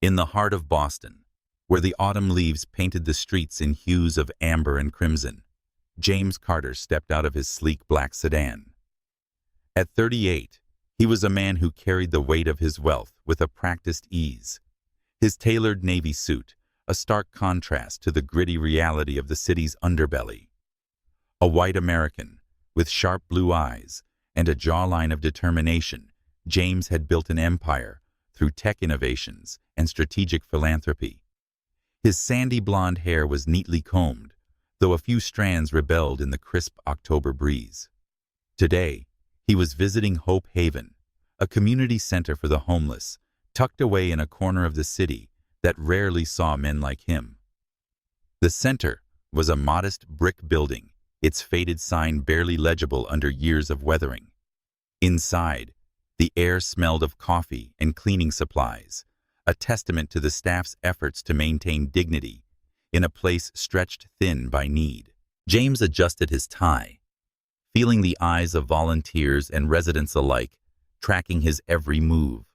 In the heart of Boston, where the autumn leaves painted the streets in hues of amber and crimson, James Carter stepped out of his sleek black sedan. At 38, he was a man who carried the weight of his wealth with a practiced ease. His tailored navy suit, a stark contrast to the gritty reality of the city's underbelly. A white American, with sharp blue eyes and a jawline of determination, James had built an empire through tech innovations and strategic philanthropy. His sandy blonde hair was neatly combed, though a few strands rebelled in the crisp October breeze. Today, he was visiting Hope Haven, a community center for the homeless, tucked away in a corner of the city that rarely saw men like him. The center was a modest brick building, its faded sign barely legible under years of weathering. Inside, the air smelled of coffee and cleaning supplies, a testament to the staff's efforts to maintain dignity in a place stretched thin by need. James adjusted his tie, feeling the eyes of volunteers and residents alike, tracking his every move.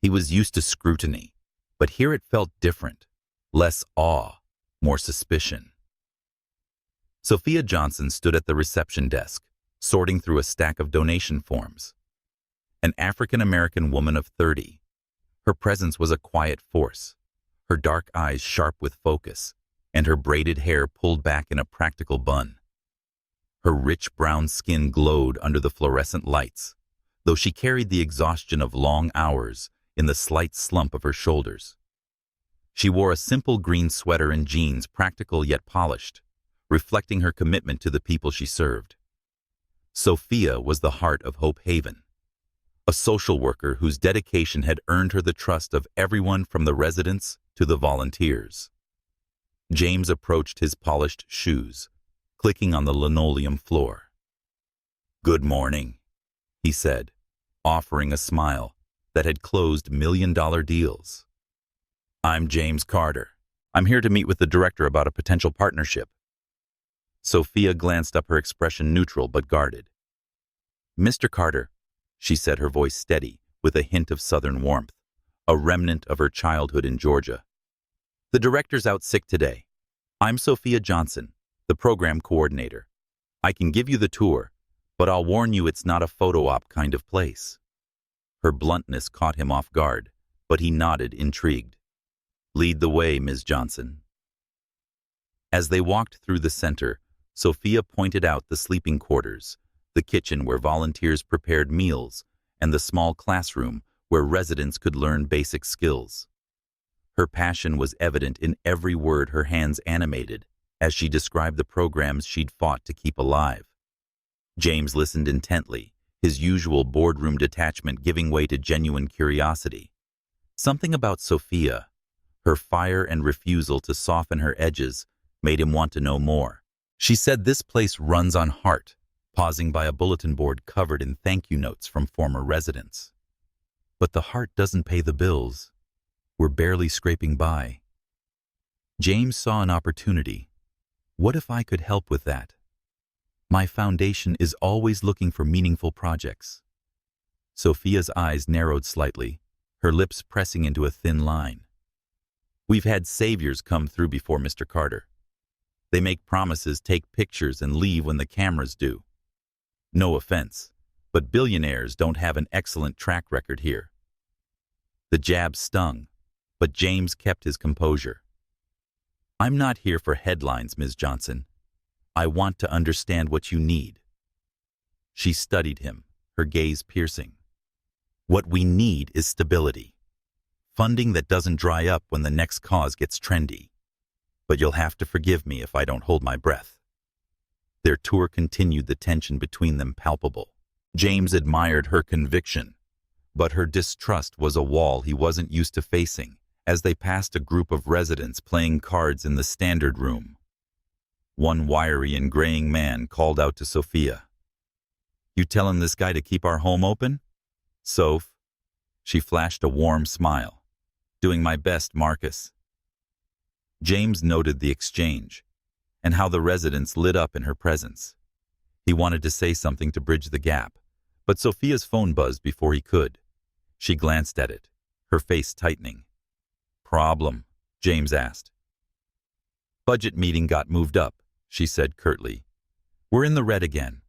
He was used to scrutiny, but here it felt different, less awe, more suspicion. Sophia Johnson stood at the reception desk, sorting through a stack of donation forms. An African-American woman of 30. Her presence was a quiet force, her dark eyes sharp with focus, and her braided hair pulled back in a practical bun. Her rich brown skin glowed under the fluorescent lights, though she carried the exhaustion of long hours in the slight slump of her shoulders. She wore a simple green sweater and jeans, practical yet polished, reflecting her commitment to the people she served. Sophia was the heart of Hope Haven, a social worker whose dedication had earned her the trust of everyone from the residents to the volunteers. James approached his polished shoes, clicking on the linoleum floor. "Good morning," he said, offering a smile that had closed million-dollar deals. "I'm James Carter. I'm here to meet with the director about a potential partnership." Sophia glanced up, her expression neutral but guarded. "Mr. Carter," she said, her voice steady, with a hint of southern warmth, a remnant of her childhood in Georgia. "The director's out sick today. I'm Sophia Johnson, the program coordinator. I can give you the tour, but I'll warn you it's not a photo op kind of place." Her bluntness caught him off guard, but he nodded, intrigued. "Lead the way, Ms. Johnson." As they walked through the center, Sophia pointed out the sleeping quarters, the kitchen where volunteers prepared meals, and the small classroom where residents could learn basic skills. Her passion was evident in every word her hands animated as she described the programs she'd fought to keep alive. James listened intently, his usual boardroom detachment giving way to genuine curiosity. Something about Sophia, her fire and refusal to soften her edges, made him want to know more. She said this place runs on heart, pausing by a bulletin board covered in thank you notes from former residents. "But the heart doesn't pay the bills. We're barely scraping by." James saw an opportunity. What if I could help with that? My foundation is always looking for meaningful projects. Sophia's eyes narrowed slightly, her lips pressing into a thin line. "We've had saviors come through before, Mr. Carter. They make promises, take pictures, and leave when the cameras do. No offense, but billionaires don't have an excellent track record here." The jab stung, but James kept his composure. "I'm not here for headlines, Ms. Johnson. I want to understand what you need." She studied him, her gaze piercing. "What we need is stability. Funding that doesn't dry up when the next cause gets trendy. But you'll have to forgive me if I don't hold my breath." Their tour continued, the tension between them palpable. James admired her conviction, but her distrust was a wall he wasn't used to facing as they passed a group of residents playing cards in the standard room. One wiry and graying man called out to Sophia. "You telling this guy to keep our home open?" "Soph." She flashed a warm smile. "Doing my best, Marcus." James noted the exchange, and how the residents lit up in her presence. He wanted to say something to bridge the gap, but Sophia's phone buzzed before he could. She glanced at it, her face tightening. problem?" James asked. "Budget meeting got moved up," she said curtly. "We're in the red again.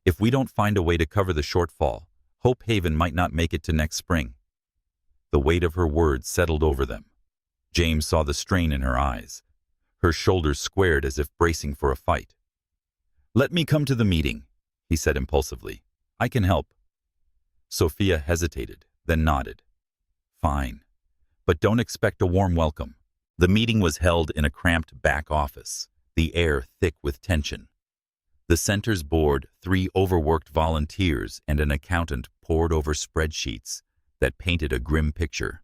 If we don't find a way to cover the shortfall, Hope Haven might not make it to next spring." The weight of her words settled over them. James saw the strain in her eyes. Her shoulders squared as if bracing for a fight. "Let me come to the meeting," he said impulsively. "I can help." Sophia hesitated, then nodded. "Fine, but don't expect a warm welcome." The meeting was held in a cramped back office, the air thick with tension. The center's board, 3 overworked volunteers, and an accountant pored over spreadsheets that painted a grim picture.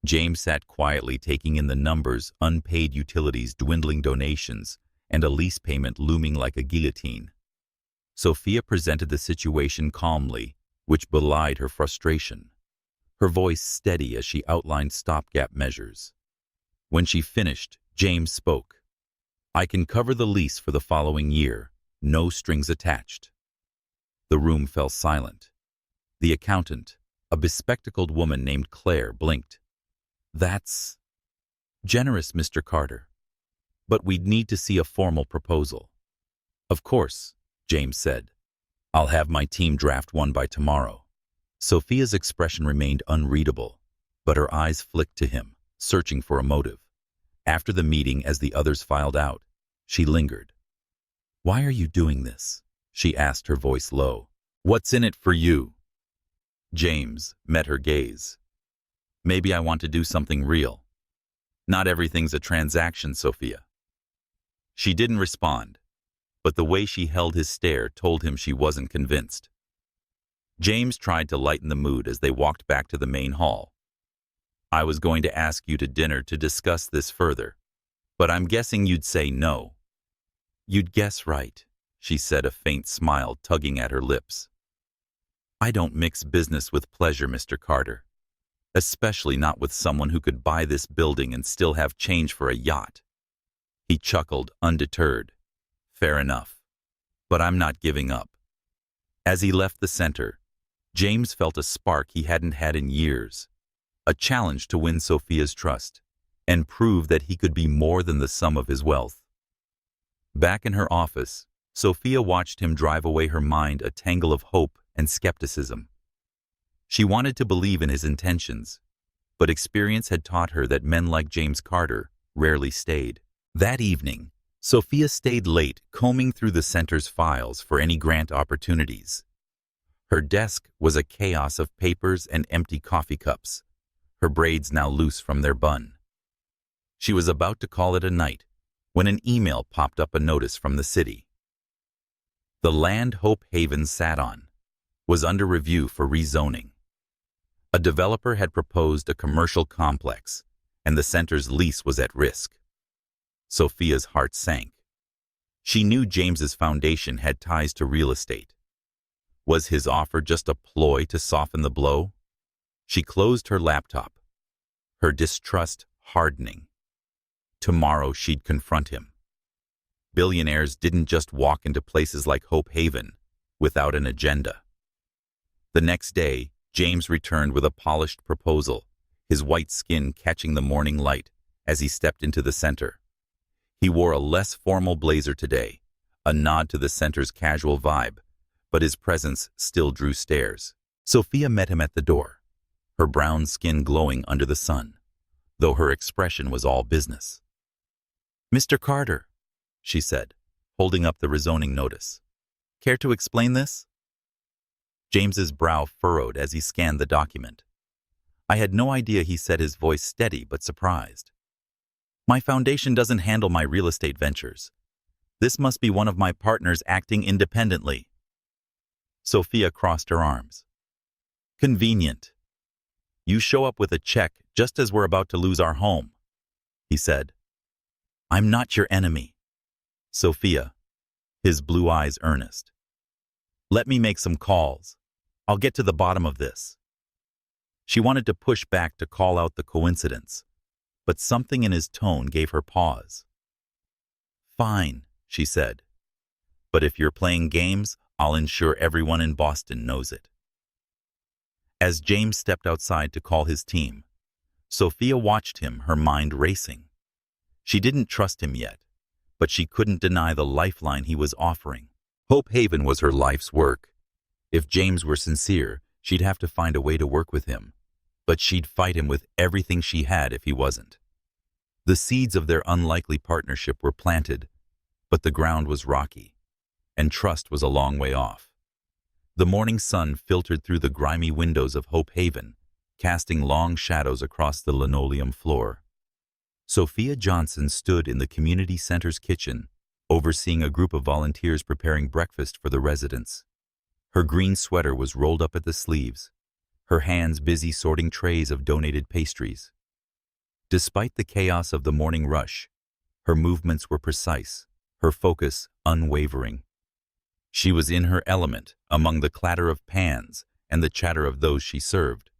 James sat quietly taking in the numbers, unpaid utilities, dwindling donations, and a lease payment looming like a guillotine. Sophia presented the situation calmly, which belied her frustration, her voice steady as she outlined stopgap measures. When she finished, James spoke. "I can cover the lease for the following year, no strings attached." The room fell silent. The accountant, a bespectacled woman named Claire, blinked. "That's generous, Mr. Carter. But we'd need to see a formal proposal." "Of course," James said. "I'll have my team draft one by tomorrow." Sophia's expression remained unreadable, but her eyes flicked to him, searching for a motive. After the meeting, as the others filed out, she lingered. "Why are you doing this?" she asked, her voice low. "What's in it for you?" James met her gaze. "Maybe I want to do something real. Not everything's a transaction, Sophia." She didn't respond, but the way she held his stare told him she wasn't convinced. James tried to lighten the mood as they walked back to the main hall. "I was going to ask you to dinner to discuss this further, but I'm guessing you'd say no." "You'd guess right," she said, a faint smile tugging at her lips. "I don't mix business with pleasure, Mr. Carter. Especially not with someone who could buy this building and still have change for a yacht." He chuckled, undeterred. "Fair enough. But I'm not giving up." As he left the center, James felt a spark he hadn't had in years, a challenge to win Sophia's trust and prove that he could be more than the sum of his wealth. Back in her office, Sophia watched him drive away, her mind a tangle of hope and skepticism. She wanted to believe in his intentions, but experience had taught her that men like James Carter rarely stayed. That evening, Sophia stayed late, combing through the center's files for any grant opportunities. Her desk was a chaos of papers and empty coffee cups, her braids now loose from their bun. She was about to call it a night when an email popped up, a notice from the city. The land Hope Haven sat on was under review for rezoning. A developer had proposed a commercial complex, and the center's lease was at risk. Sophia's heart sank. She knew James's foundation had ties to real estate. Was his offer just a ploy to soften the blow? She closed her laptop, her distrust hardening. Tomorrow she'd confront him. Billionaires didn't just walk into places like Hope Haven without an agenda. The next day, James returned with a polished proposal, his white skin catching the morning light as he stepped into the center. He wore a less formal blazer today, a nod to the center's casual vibe, but his presence still drew stares. Sophia met him at the door, her brown skin glowing under the sun, though her expression was all business. "Mr. Carter," she said, holding up the rezoning notice. "Care to explain this?" James's brow furrowed as he scanned the document. "I had no idea," he said, his voice steady but surprised. "My foundation doesn't handle my real estate ventures. This must be one of my partners acting independently." Sophia crossed her arms. "Convenient. You show up with a check just as we're about to lose our home," he said. "I'm not your enemy, Sophia," his blue eyes earnest. "Let me make some calls. I'll get to the bottom of this." She wanted to push back, to call out the coincidence, but something in his tone gave her pause. "Fine," she said. "But if you're playing games, I'll ensure everyone in Boston knows it." As James stepped outside to call his team, Sophia watched him, her mind racing. She didn't trust him yet, but she couldn't deny the lifeline he was offering. Hope Haven was her life's work. If James were sincere, she'd have to find a way to work with him, but she'd fight him with everything she had if he wasn't. The seeds of their unlikely partnership were planted, but the ground was rocky, and trust was a long way off. The morning sun filtered through the grimy windows of Hope Haven, casting long shadows across the linoleum floor. Sophia Johnson stood in the community center's kitchen, overseeing a group of volunteers preparing breakfast for the residents. Her green sweater was rolled up at the sleeves, her hands busy sorting trays of donated pastries. Despite the chaos of the morning rush, her movements were precise, her focus unwavering. She was in her element among the clatter of pans and the chatter of those she served.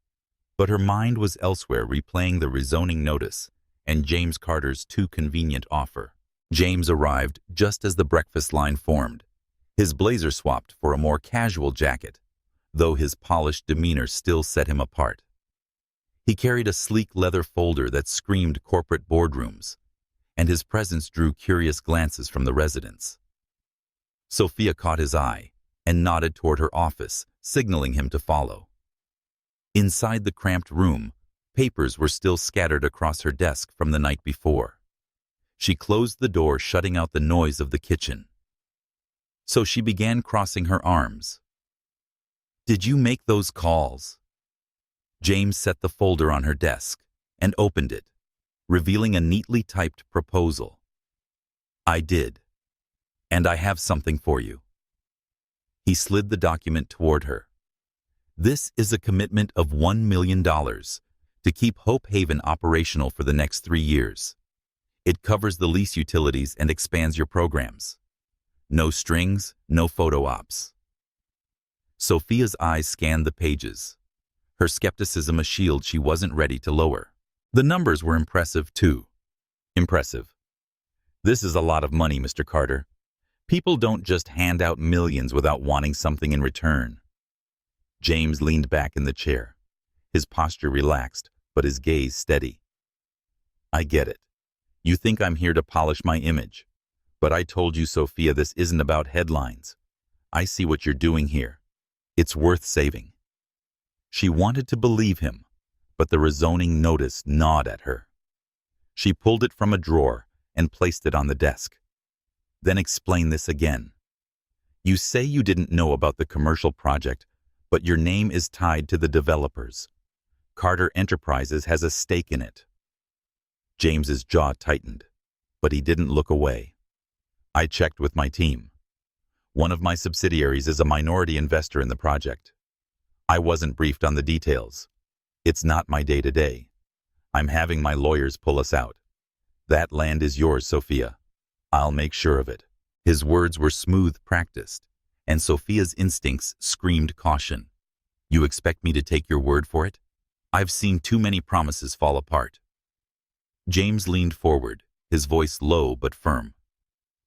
But her mind was elsewhere, replaying the rezoning notice and James Carter's too convenient offer. James arrived just as the breakfast line formed. His blazer swapped for a more casual jacket, though his polished demeanor still set him apart. He carried a sleek leather folder that screamed corporate boardrooms, and his presence drew curious glances from the residents. Sophia caught his eye and nodded toward her office, signaling him to follow. Inside the cramped room, papers were still scattered across her desk from the night before. She closed the door, shutting out the noise of the kitchen. So she began crossing her arms. "Did you make those calls?" James set the folder on her desk and opened it, revealing a neatly typed proposal. "I did. And I have something for you." He slid the document toward her. "This is a commitment of $1 million to keep Hope Haven operational for the next 3 years. It covers the lease utilities and expands your programs. No strings, no photo ops." Sophia's eyes scanned the pages, her skepticism a shield she wasn't ready to lower. The numbers were impressive, too. Impressive. "This is a lot of money, Mr. Carter. People don't just hand out millions without wanting something in return." James leaned back in the chair, his posture relaxed, but his gaze steady. "I get it. You think I'm here to polish my image. But I told you, Sophia, this isn't about headlines. I see what you're doing here. It's worth saving." She wanted to believe him, but the rezoning notice gnawed at her. She pulled it from a drawer and placed it on the desk. "Then explain this again. You say you didn't know about the commercial project, but your name is tied to the developers. Carter Enterprises has a stake in it." James's jaw tightened, but he didn't look away. "I checked with my team. One of my subsidiaries is a minority investor in the project. I wasn't briefed on the details. It's not my day-to-day. I'm having my lawyers pull us out. That land is yours, Sophia. I'll make sure of it." His words were smooth, practiced, and Sophia's instincts screamed caution. "You expect me to take your word for it? I've seen too many promises fall apart." James leaned forward, his voice low but firm.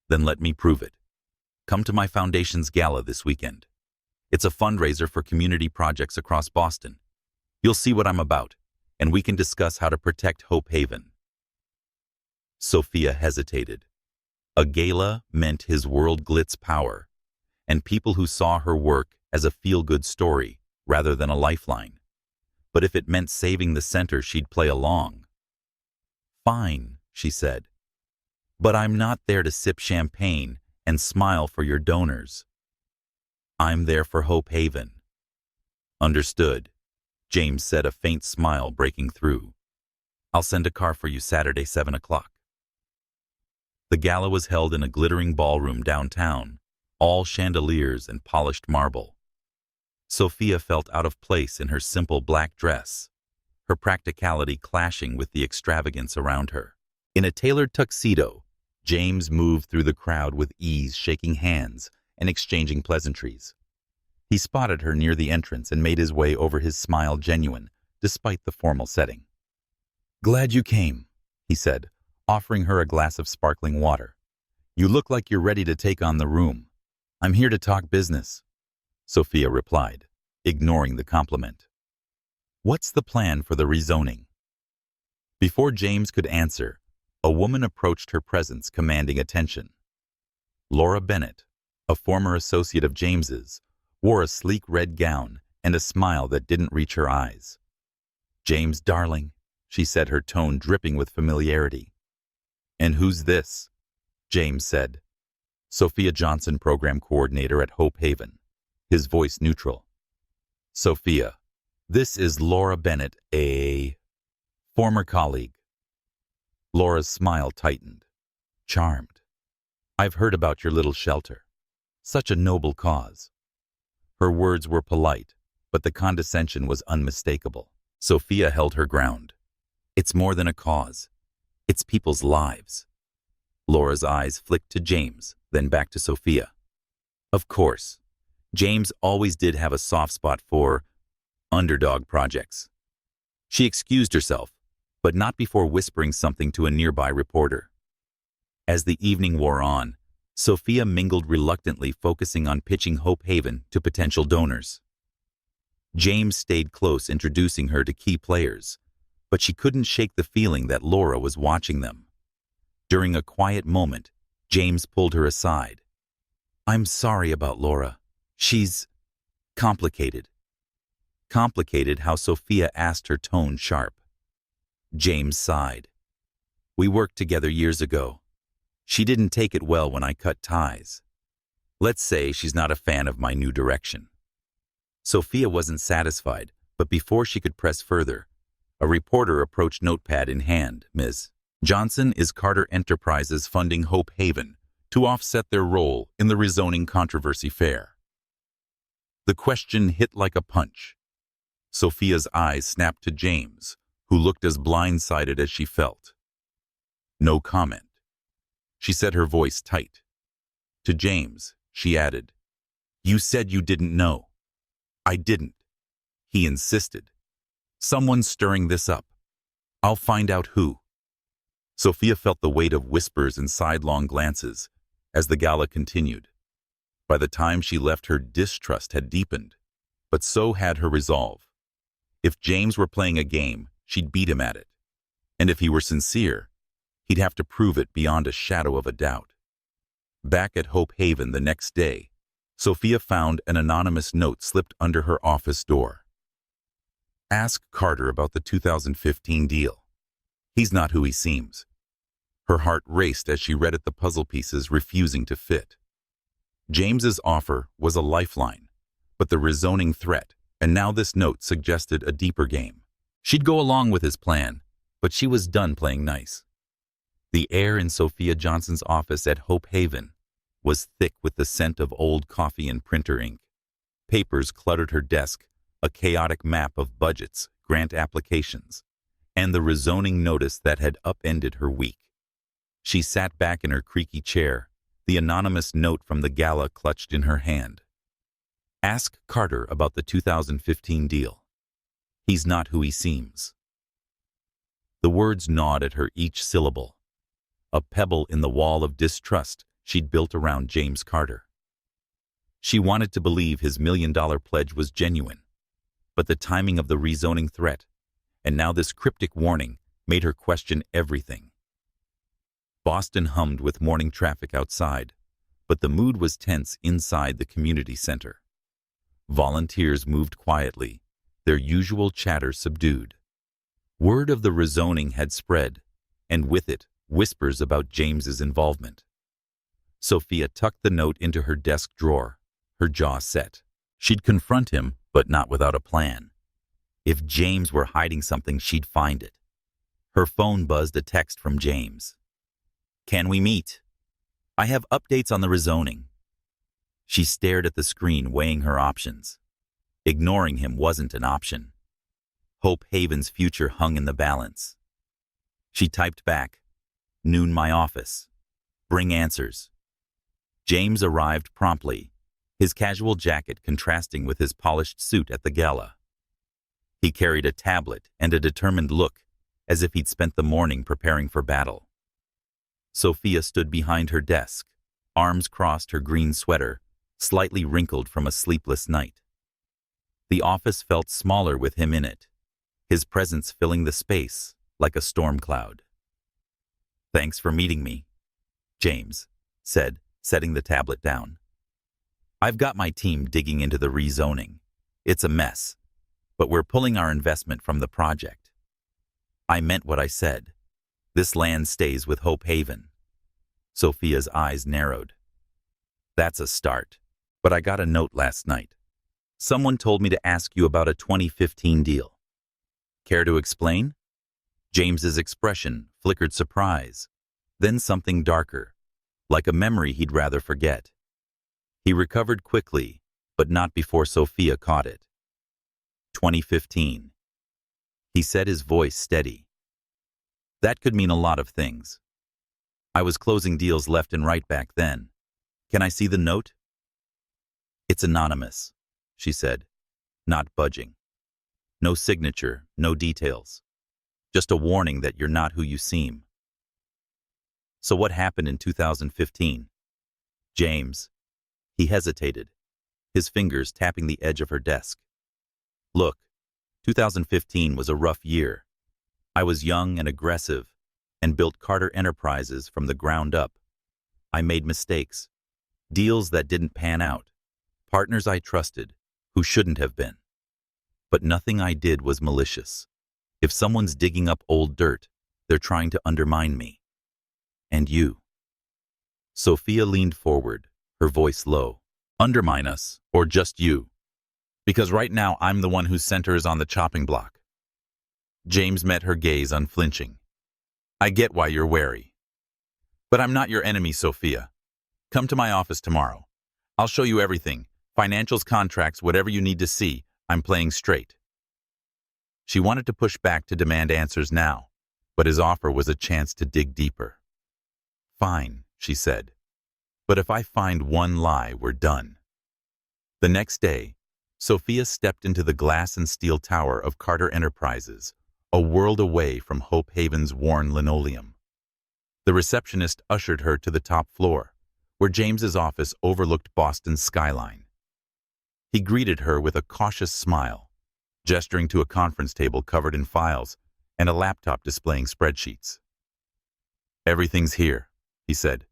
"Then let me prove it. Come to my foundation's gala this weekend. It's a fundraiser for community projects across Boston. You'll see what I'm about, and we can discuss how to protect Hope Haven." Sophia hesitated. A gala meant his world glitz power, and people who saw her work as a feel-good story rather than a lifeline. But if it meant saving the center, she'd play along. "Fine," she said. "But I'm not there to sip champagne and smile for your donors. I'm there for Hope Haven." "Understood," James said, a faint smile breaking through. "I'll send a car for you Saturday, 7 o'clock. The gala was held in a glittering ballroom downtown, all chandeliers and polished marble. Sophia felt out of place in her simple black dress, her practicality clashing with the extravagance around her. In a tailored tuxedo, James moved through the crowd with ease, shaking hands and exchanging pleasantries. He spotted her near the entrance and made his way over, his smile genuine, despite the formal setting. "Glad you came," he said, offering her a glass of sparkling water. "You look like you're ready to take on the room." "I'm here to talk business," Sophia replied, ignoring the compliment. "What's the plan for the rezoning?" Before James could answer, a woman approached her presence, commanding attention. Laura Bennett, a former associate of James's, wore a sleek red gown and a smile that didn't reach her eyes. "James, darling," she said, her tone dripping with familiarity. "And who's this?" James said. "Sophia Johnson, program coordinator at Hope Haven," his voice neutral. "Sophia, this is Laura Bennett, a former colleague." Laura's smile tightened. "Charmed. I've heard about your little shelter. Such a noble cause." Her words were polite, but the condescension was unmistakable. Sophia held her ground. "It's more than a cause. It's people's lives." Laura's eyes flicked to James, then back to Sophia. Of course, James always did have a soft spot for underdog projects. She excused herself, but not before whispering something to a nearby reporter. As the evening wore on, Sophia mingled reluctantly, focusing on pitching Hope Haven to potential donors. James stayed close, introducing her to key players, but she couldn't shake the feeling that Laura was watching them. During a quiet moment, James pulled her aside. "I'm sorry about Laura. She's complicated." Complicated, how? Sophia asked, her tone sharp. James sighed. "We worked together years ago. She didn't take it well when I cut ties. Let's say she's not a fan of my new direction." Sophia wasn't satisfied, but before she could press further, a reporter approached, notepad in hand. "Ms. Johnson, is Carter Enterprises funding Hope Haven to offset their role in the rezoning controversy fair?" The question hit like a punch. Sophia's eyes snapped to James, who looked as blindsided as she felt. "No comment." She said, her voice tight. To James, she added, "You said you didn't know." "I didn't." He insisted. "Someone's stirring this up. I'll find out who." Sophia felt the weight of whispers and sidelong glances as the gala continued. By the time she left, her distrust had deepened, but so had her resolve. If James were playing a game, she'd beat him at it. And if he were sincere, he'd have to prove it beyond a shadow of a doubt. Back at Hope Haven the next day, Sophia found an anonymous note slipped under her office door. "Ask Carter about the 2015 deal. He's not who he seems." Her heart raced as she read it, the puzzle pieces refusing to fit. James's offer was a lifeline, but the rezoning threat, and now this note, suggested a deeper game. She'd go along with his plan, but she was done playing nice. The air in Sophia Johnson's office at Hope Haven was thick with the scent of old coffee and printer ink. Papers cluttered her desk, a chaotic map of budgets, grant applications, and the rezoning notice that had upended her week. She sat back in her creaky chair, the anonymous note from the gala clutched in her hand. "Ask Carter about the 2015 deal. He's not who he seems." The words gnawed at her, each syllable, a pebble in the wall of distrust she'd built around James Carter. She wanted to believe his $1 million pledge was genuine, but the timing of the rezoning threat, and now this cryptic warning, made her question everything. Boston hummed with morning traffic outside, but the mood was tense inside the community center. Volunteers moved quietly, their usual chatter subdued. Word of the rezoning had spread, and with it, whispers about James's involvement. Sophia tucked the note into her desk drawer, her jaw set. She'd confront him, but not without a plan. If James were hiding something, she'd find it. Her phone buzzed, a text from James. "Can we meet? I have updates on the rezoning." She stared at the screen, weighing her options. Ignoring him wasn't an option. Hope Haven's future hung in the balance. She typed back, "Noon, my office. Bring answers." James arrived promptly, his casual jacket contrasting with his polished suit at the gala. He carried a tablet and a determined look, as if he'd spent the morning preparing for battle. Sophia stood behind her desk, arms crossed, her green sweater slightly wrinkled from a sleepless night. The office felt smaller with him in it, his presence filling the space like a storm cloud. "Thanks for meeting me," James said, setting the tablet down. "I've got my team digging into the rezoning. It's a mess, but we're pulling our investment from the project." "I meant what I said. This land stays with Hope Haven." Sophia's eyes narrowed. "That's a start, but I got a note last night. Someone told me to ask you about a 2015 deal. Care to explain?" James's expression flickered surprise, then something darker, like a memory he'd rather forget. He recovered quickly, but not before Sophia caught it. 2015. He said, his voice steady. "That could mean a lot of things. I was closing deals left and right back then. Can I see the note?" "It's anonymous," she said, not budging. "No signature, no details. Just a warning that you're not who you seem." "So what happened in 2015? "James." He hesitated, his fingers tapping the edge of her desk. "Look, 2015 was a rough year. I was young and aggressive and built Carter Enterprises from the ground up. I made mistakes, deals that didn't pan out, partners I trusted who shouldn't have been. But nothing I did was malicious. If someone's digging up old dirt, they're trying to undermine me. And you." Sophia leaned forward, her voice low. "Undermine us, or just you? Because right now I'm the one whose center is on the chopping block." James met her gaze unflinching. "I get why you're wary. But I'm not your enemy, Sophia. Come to my office tomorrow. I'll show you everything. Financials, contracts, whatever you need to see. I'm playing straight." She wanted to push back to demand answers now, but his offer was a chance to dig deeper. "Fine," she said. "But if I find one lie, we're done." The next day, Sophia stepped into the glass and steel tower of Carter Enterprises, a world away from Hope Haven's worn linoleum. The receptionist ushered her to the top floor, where James's office overlooked Boston's skyline. He greeted her with a cautious smile, gesturing to a conference table covered in files and a laptop displaying spreadsheets. "Everything's here," he said.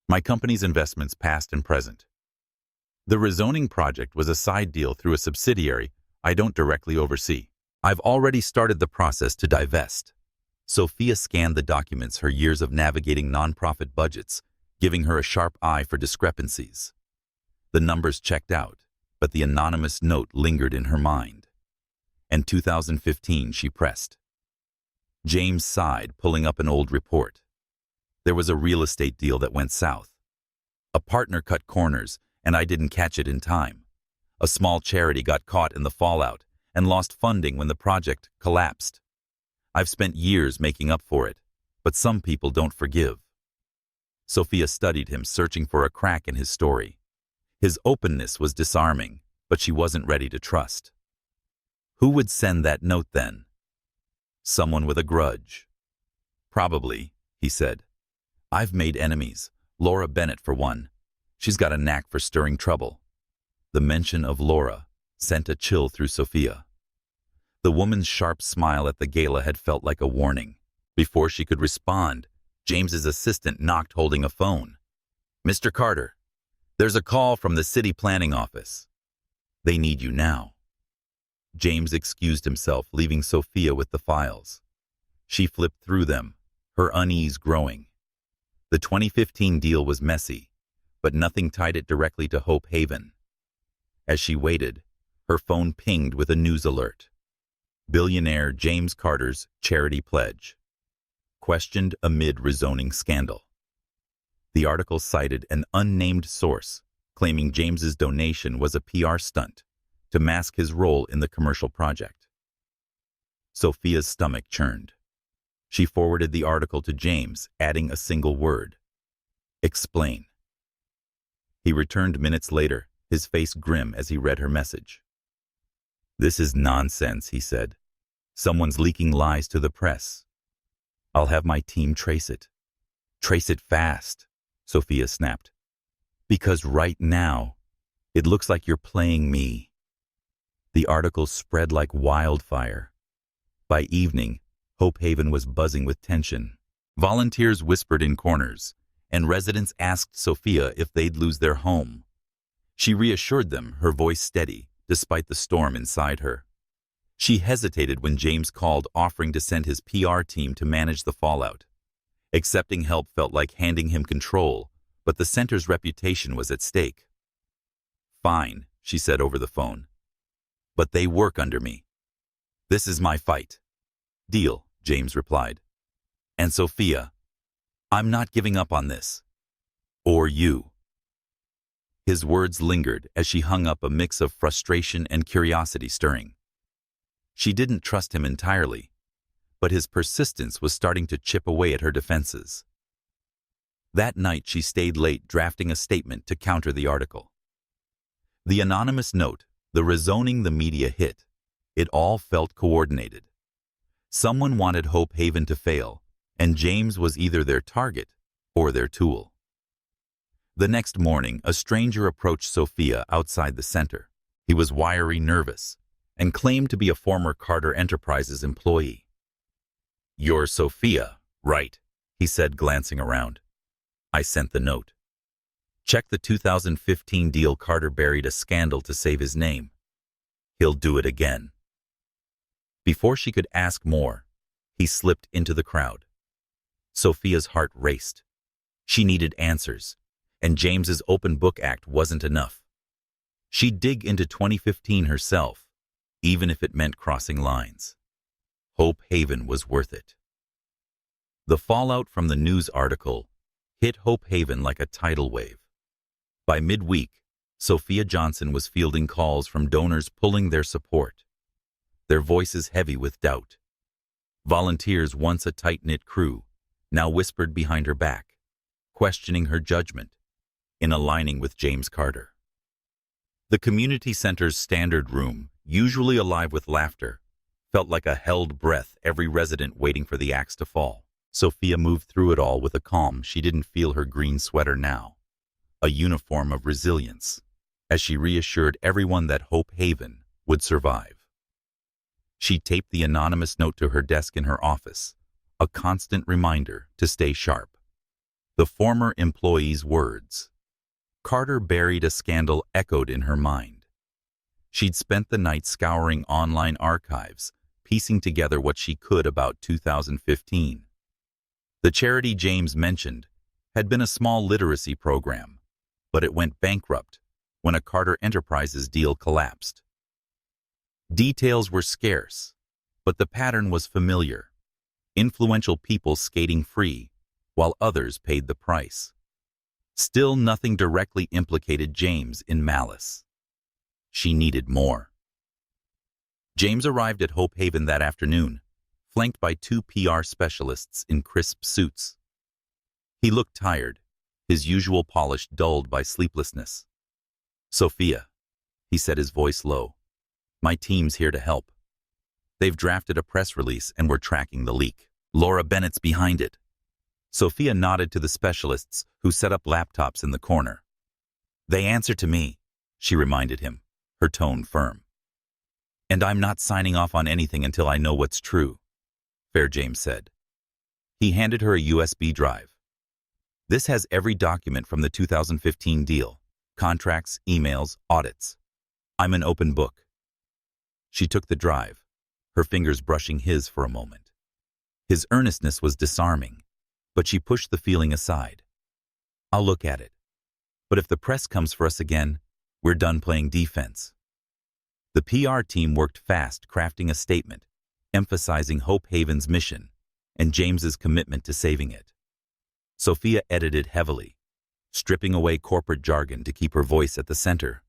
"My company's investments past and present. The rezoning project was a side deal through a subsidiary I don't directly oversee. I've already started the process to divest." Sophia scanned the documents, her years of navigating nonprofit budgets, giving her a sharp eye for discrepancies. The numbers checked out, but the anonymous note lingered in her mind. And 2015 she pressed. James sighed, pulling up an old report. There was a real estate deal that went south. A partner cut corners, and I didn't catch it in time. A small charity got caught in the fallout and lost funding when the project collapsed. I've spent years making up for it, but some people don't forgive. Sophia studied him, searching for a crack in his story. His openness was disarming, but she wasn't ready to trust. Who would send that note then? Someone with a grudge. "Probably," he said. "I've made enemies, Laura Bennett for one. She's got a knack for stirring trouble." The mention of Laura sent a chill through Sophia. The woman's sharp smile at the gala had felt like a warning. Before she could respond, James's assistant knocked, holding a phone. "Mr. Carter, there's a call from the city planning office. They need you now." James excused himself, leaving Sophia with the files. She flipped through them, her unease growing. The 2015 deal was messy, but nothing tied it directly to Hope Haven. As she waited, her phone pinged with a news alert. Billionaire James Carter's charity pledge. Questioned amid rezoning scandal. The article cited an unnamed source, claiming James's donation was a PR stunt to mask his role in the commercial project. Sophia's stomach churned. She forwarded the article to James, adding a single word: "Explain." He returned minutes later, his face grim as he read her message. "This is nonsense," he said. "Someone's leaking lies to the press. I'll have my team trace it. Trace it fast," Sophia snapped. "Because right now, it looks like you're playing me." The article spread like wildfire. By evening, Hope Haven was buzzing with tension. Volunteers whispered in corners, and residents asked Sophia if they'd lose their home. She reassured them, her voice steady, despite the storm inside her. She hesitated when James called, offering to send his PR team to manage the fallout. Accepting help felt like handing him control, but the center's reputation was at stake. "Fine," she said over the phone. "But they work under me. This is my fight." "Deal," James replied. "And Sophia, I'm not giving up on this. Or you." His words lingered as she hung up, a mix of frustration and curiosity stirring. She didn't trust him entirely, but his persistence was starting to chip away at her defenses. That night she stayed late drafting a statement to counter the article. The anonymous note, the rezoning the media hit, it all felt coordinated. Someone wanted Hope Haven to fail, and James was either their target or their tool. The next morning, a stranger approached Sophia outside the center. He was wiry, nervous, and claimed to be a former Carter Enterprises employee. "You're Sophia, right?" he said, glancing around. "I sent the note. Check the 2015 deal. Carter buried a scandal to save his name. He'll do it again." Before she could ask more, he slipped into the crowd. Sophia's heart raced. She needed answers, and James's open book act wasn't enough. She'd dig into 2015 herself, even if it meant crossing lines. Hope Haven was worth it. The fallout from the news article hit Hope Haven like a tidal wave. By midweek, Sophia Johnson was fielding calls from donors pulling their support, their voices heavy with doubt. Volunteers, once a tight-knit crew, now whispered behind her back, questioning her judgment in aligning with James Carter. The community center's standard room, usually alive with laughter, felt like a held breath, every resident waiting for the axe to fall. Sophia moved through it all with a calm. She didn't feel her green sweater now, a uniform of resilience, as she reassured everyone that Hope Haven would survive. She taped the anonymous note to her desk in her office, a constant reminder to stay sharp. The former employee's words, "Carter buried a scandal," echoed in her mind. She'd spent the night scouring online archives, piecing together what she could about 2015. The charity James mentioned had been a small literacy program, but it went bankrupt when a Carter Enterprises deal collapsed. Details were scarce, but the pattern was familiar. Influential people skating free, while others paid the price. Still, nothing directly implicated James in malice. She needed more. James arrived at Hope Haven that afternoon, flanked by 2 PR specialists in crisp suits. He looked tired, his usual polish dulled by sleeplessness. "Sophia," he said, his voice low, "my team's here to help. They've drafted a press release and we're tracking the leak. Laura Bennett's behind it." Sophia nodded to the specialists who set up laptops in the corner. "They answer to me," she reminded him, her tone firm. "And I'm not signing off on anything until I know what's true," Fair James said. He handed her a USB drive. "This has every document from the 2015 deal, contracts, emails, audits. I'm an open book." She took the drive, her fingers brushing his for a moment. His earnestness was disarming, but she pushed the feeling aside. "I'll look at it. But if the press comes for us again, we're done playing defense." The PR team worked fast, crafting a statement, emphasizing Hope Haven's mission and James's commitment to saving it. Sophia edited heavily, stripping away corporate jargon to keep her voice at the center.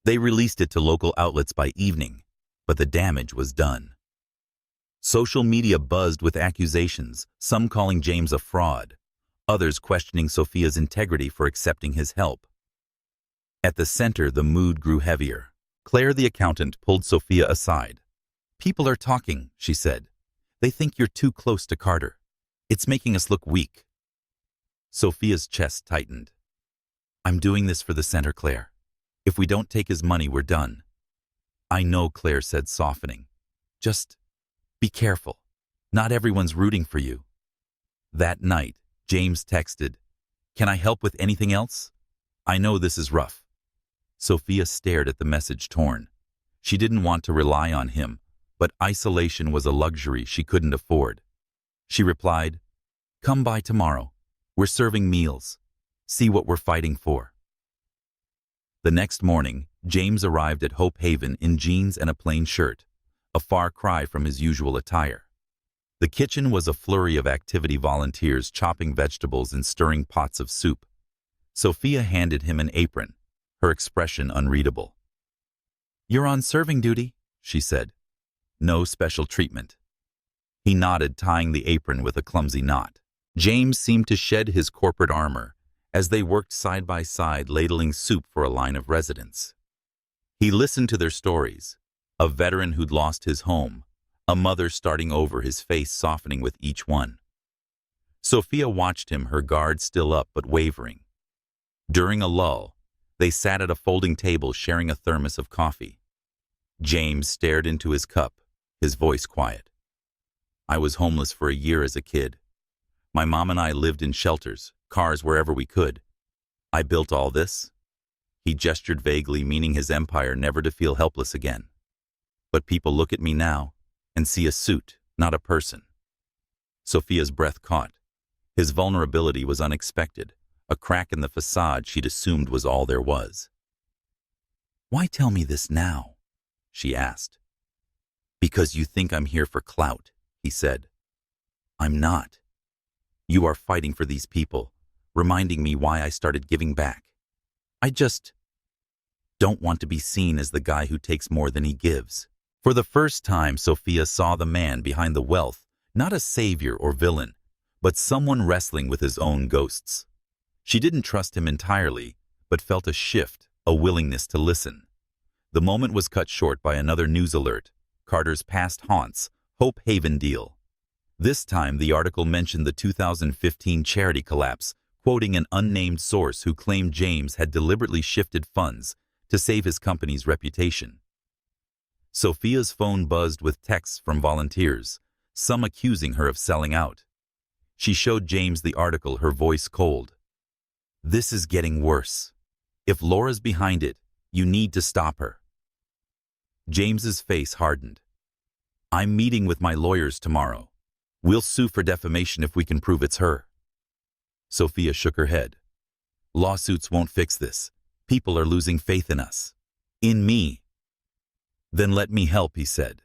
They released it to local outlets by evening, but the damage was done. Social media buzzed with accusations, some calling James a fraud, others questioning Sophia's integrity for accepting his help. At the center, the mood grew heavier. Claire, the accountant, pulled Sophia aside. "People are talking," she said. "They think you're too close to Carter. It's making us look weak." Sophia's chest tightened. "I'm doing this for the center, Claire. If we don't take his money, we're done." "I know," Claire said, softening. "Just be careful." Not everyone's rooting for you. That night, James texted, "Can I help with anything else? I know this is rough." Sophia stared at the message torn. She didn't want to rely on him, but isolation was a luxury she couldn't afford. She replied, "Come by tomorrow. We're serving meals. See what we're fighting for." The next morning, James arrived at Hope Haven in jeans and a plain shirt, a far cry from his usual attire. The kitchen was a flurry of activity volunteers chopping vegetables and stirring pots of soup. Sophia handed him an apron, her expression unreadable. "You're on serving duty," she said. "No special treatment." He nodded, tying the apron with a clumsy knot. James seemed to shed his corporate armor as they worked side by side ladling soup for a line of residents. He listened to their stories, a veteran who'd lost his home, a mother starting over, his face softening with each one. Sophia watched him, her guard still up but wavering. During a lull, they sat at a folding table sharing a thermos of coffee. James stared into his cup, his voice quiet. "I was homeless for a year as a kid. My mom and I lived in shelters, cars wherever we could. I built all this." He gestured vaguely, meaning his empire, never to feel helpless again. "But people look at me now and see a suit, not a person." Sophia's breath caught. His vulnerability was unexpected, a crack in the facade she'd assumed was all there was. "Why tell me this now?" she asked. "Because you think I'm here for clout," he said. "I'm not. You are fighting for these people, reminding me why I started giving back. I just don't want to be seen as the guy who takes more than he gives." For the first time, Sophia saw the man behind the wealth, not a savior or villain, but someone wrestling with his own ghosts. She didn't trust him entirely, but felt a shift, a willingness to listen. The moment was cut short by another news alert: Carter's past haunts, Hope Haven deal. This time, the article mentioned the 2015 charity collapse, quoting an unnamed source who claimed James had deliberately shifted funds to save his company's reputation. Sophia's phone buzzed with texts from volunteers, some accusing her of selling out. She showed James the article, her voice cold. "This is getting worse. If Laura's behind it, you need to stop her." James's face hardened. "I'm meeting with my lawyers tomorrow. We'll sue for defamation if we can prove it's her." Sophia shook her head. "Lawsuits won't fix this. People are losing faith in us. In me." "Then let me help," he said.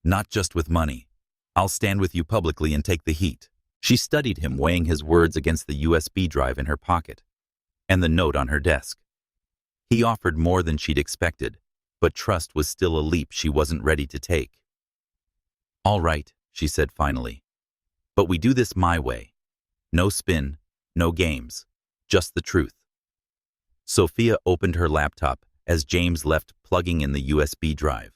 "Not just with money. I'll stand with you publicly and take the heat." She studied him, weighing his words against the USB drive in her pocket and the note on her desk. He offered more than she'd expected, but trust was still a leap she wasn't ready to take. "All right," she said finally. "But we do this my way. No spin, no games, just the truth." Sophia opened her laptop as James left, plugging in the USB drive.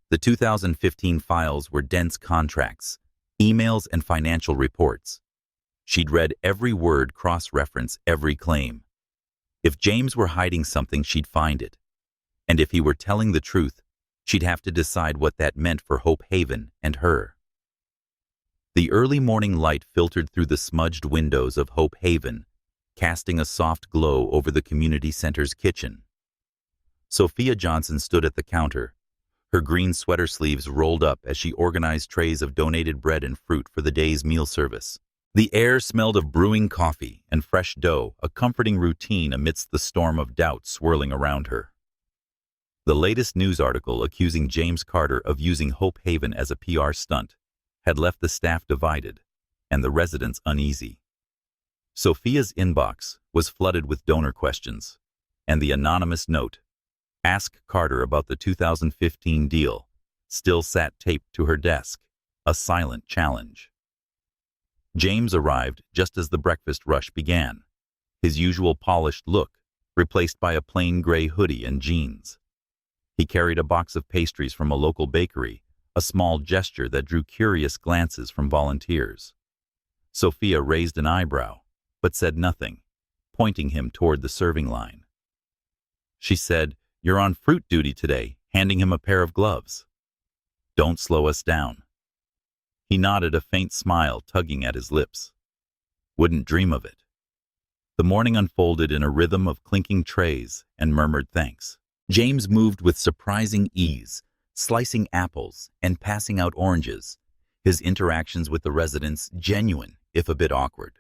The 2015 files were dense contracts, emails, and financial reports. She'd read every word, cross-reference every claim. If James were hiding something, she'd find it. And if he were telling the truth, she'd have to decide what that meant for Hope Haven and her. The early morning light filtered through the smudged windows of Hope Haven, casting a soft glow over the community center's kitchen. Sophia Johnson stood at the counter, her green sweater sleeves rolled up as she organized trays of donated bread and fruit for the day's meal service. The air smelled of brewing coffee and fresh dough, a comforting routine amidst the storm of doubt swirling around her. The latest news article accusing James Carter of using Hope Haven as a PR stunt had left the staff divided and the residents uneasy. Sophia's inbox was flooded with donor questions, and the anonymous note, "Ask Carter about the 2015 deal," still sat taped to her desk, a silent challenge. James arrived just as the breakfast rush began, his usual polished look replaced by a plain gray hoodie and jeans. He carried a box of pastries from a local bakery, a small gesture that drew curious glances from volunteers. Sophia raised an eyebrow, but said nothing, pointing him toward the serving line. She said, "You're on fruit duty today," handing him a pair of gloves. "Don't slow us down." He nodded, a faint smile tugging at his lips. Wouldn't dream of it. The morning unfolded in a rhythm of clinking trays and murmured thanks. James moved with surprising ease, slicing apples and passing out oranges, his interactions with the residents genuine, if a bit awkward.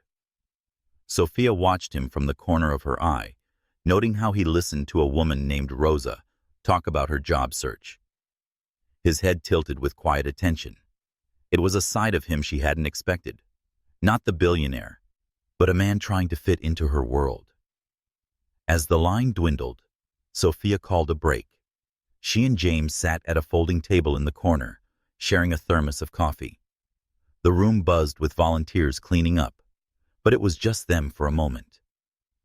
Sophia watched him from the corner of her eye, noting how he listened to a woman named Rosa talk about her job search. His head tilted with quiet attention. It was a side of him she hadn't expected. Not the billionaire, but a man trying to fit into her world. As the line dwindled, Sophia called a break. She and James sat at a folding table in the corner, sharing a thermos of coffee. The room buzzed with volunteers cleaning up, but it was just them for a moment.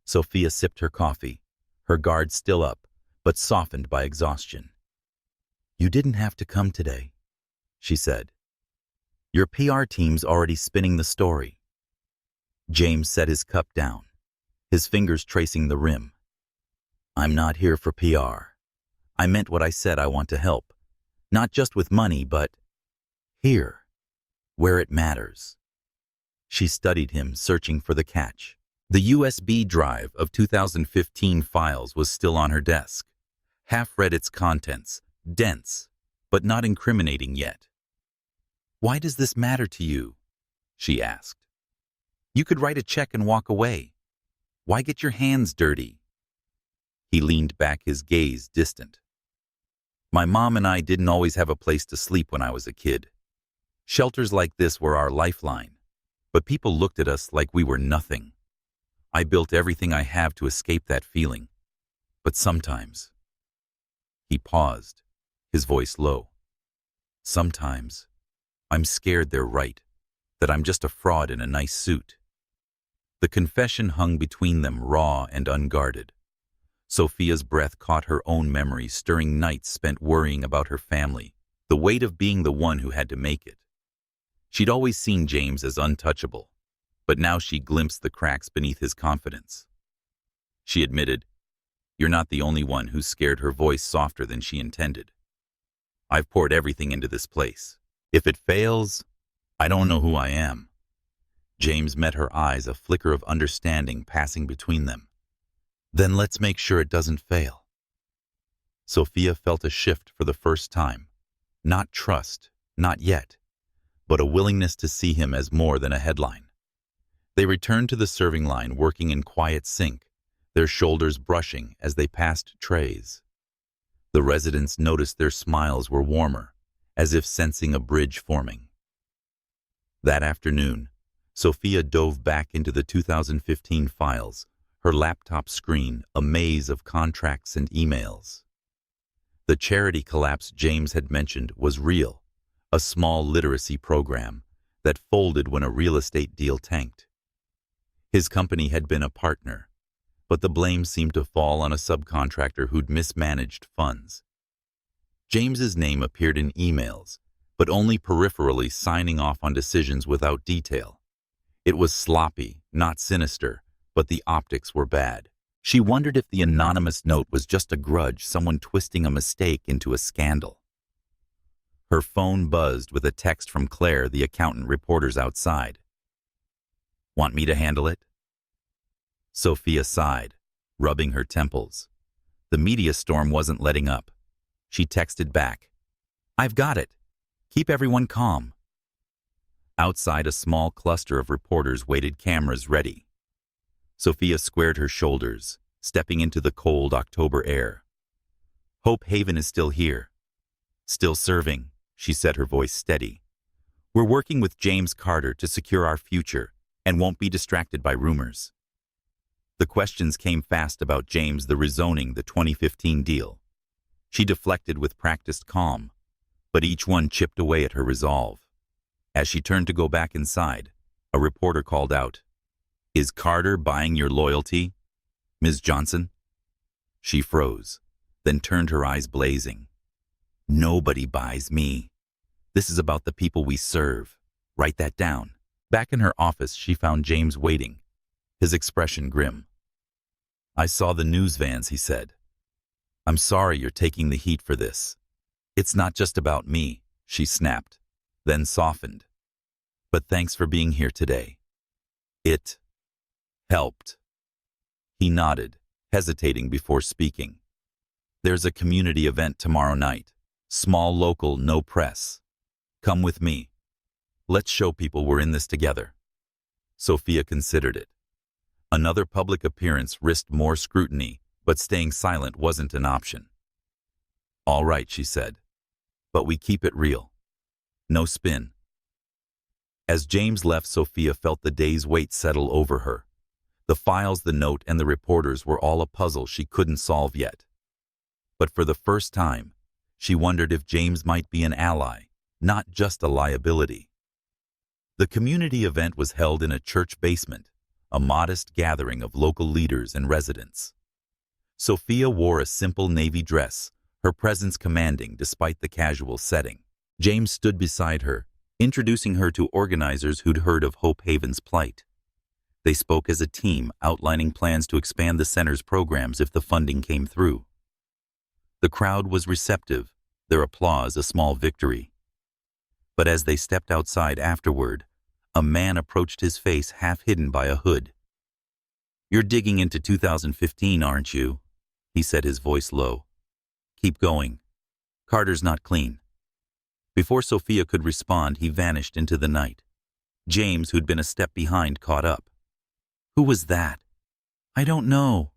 Sophia sipped her coffee, her guard still up, but softened by exhaustion. "You didn't have to come today," she said. "Your PR team's already spinning the story." James set his cup down, his fingers tracing the rim. "I'm not here for PR. I meant what I said. I want to help. Not just with money, but here, where it matters." She studied him, searching for the catch. The USB drive of 2015 files was still on her desk. Half read its contents, dense, but not incriminating yet. "Why does this matter to you?" she asked. "You could write a check and walk away. Why get your hands dirty?" He leaned back, his gaze distant. "My mom and I didn't always have a place to sleep when I was a kid. Shelters like this were our lifeline, but people looked at us like we were nothing. I built everything I have to escape that feeling. But sometimes—" He paused, his voice low. "Sometimes, I'm scared they're right, that I'm just a fraud in a nice suit." The confession hung between them, raw and unguarded. Sophia's breath caught her own memories, stirring nights spent worrying about her family, the weight of being the one who had to make it. She'd always seen James as untouchable, but now she glimpsed the cracks beneath his confidence. She admitted, "You're not the only one," who scared, her voice softer than she intended. "I've poured everything into this place. If it fails, I don't know who I am." James met her eyes, a flicker of understanding passing between them. "Then let's make sure it doesn't fail." Sophia felt a shift for the first time. Not trust, not yet, but a willingness to see him as more than a headline. They returned to the serving line, working in quiet sync, their shoulders brushing as they passed trays. The residents noticed their smiles were warmer, as if sensing a bridge forming. That afternoon, Sophia dove back into the 2015 files, her laptop screen a maze of contracts and emails. The charity collapse James had mentioned was real, a small literacy program that folded when a real estate deal tanked. His company had been a partner, but the blame seemed to fall on a subcontractor who'd mismanaged funds. James's name appeared in emails, but only peripherally, signing off on decisions without detail. It was sloppy, not sinister, but the optics were bad. She wondered if the anonymous note was just a grudge, someone twisting a mistake into a scandal. Her phone buzzed with a text from Claire, the accountant, reporters outside. "Want me to handle it?" Sophia sighed, rubbing her temples. The media storm wasn't letting up. She texted back, "I've got it. Keep everyone calm." Outside, a small cluster of reporters waited, cameras ready. Sophia squared her shoulders, stepping into the cold October air. "Hope Haven is still here. Still serving," she said, her voice steady. "We're working with James Carter to secure our future and won't be distracted by rumors." The questions came fast about James, the rezoning, the 2015 deal. She deflected with practiced calm, but each one chipped away at her resolve. As she turned to go back inside, a reporter called out, "Is Carter buying your loyalty, Ms. Johnson?" She froze, then turned, her eyes blazing. "Nobody buys me. This is about the people we serve. Write that down." Back in her office, she found James waiting, his expression grim. "I saw the news vans," he said. "I'm sorry you're taking the heat for this." "It's not just about me," she snapped, then softened. But thanks for being here today. It helped. He nodded, hesitating before speaking. There's a community event tomorrow night. Small local, no press. Come with me. Let's show people we're in this together. Sophia considered it. Another public appearance risked more scrutiny, but staying silent wasn't an option. All right, she said. But we keep it real. No spin. As James left, Sophia felt the day's weight settle over her. The files, the note, and the reporters were all a puzzle she couldn't solve yet. But for the first time, she wondered if James might be an ally, not just a liability. The community event was held in a church basement, a modest gathering of local leaders and residents. Sophia wore a simple navy dress, her presence commanding despite the casual setting. James stood beside her, introducing her to organizers who'd heard of Hope Haven's plight. They spoke as a team, outlining plans to expand the center's programs if the funding came through. The crowd was receptive, their applause a small victory. But as they stepped outside afterward, a man approached, his face half hidden by a hood. "You're digging into 2015, aren't you?" he said, his voice low. "Keep going. Carter's not clean." Before Sophia could respond, he vanished into the night. James, who'd been a step behind, caught up. "Who was that?" "I don't know,"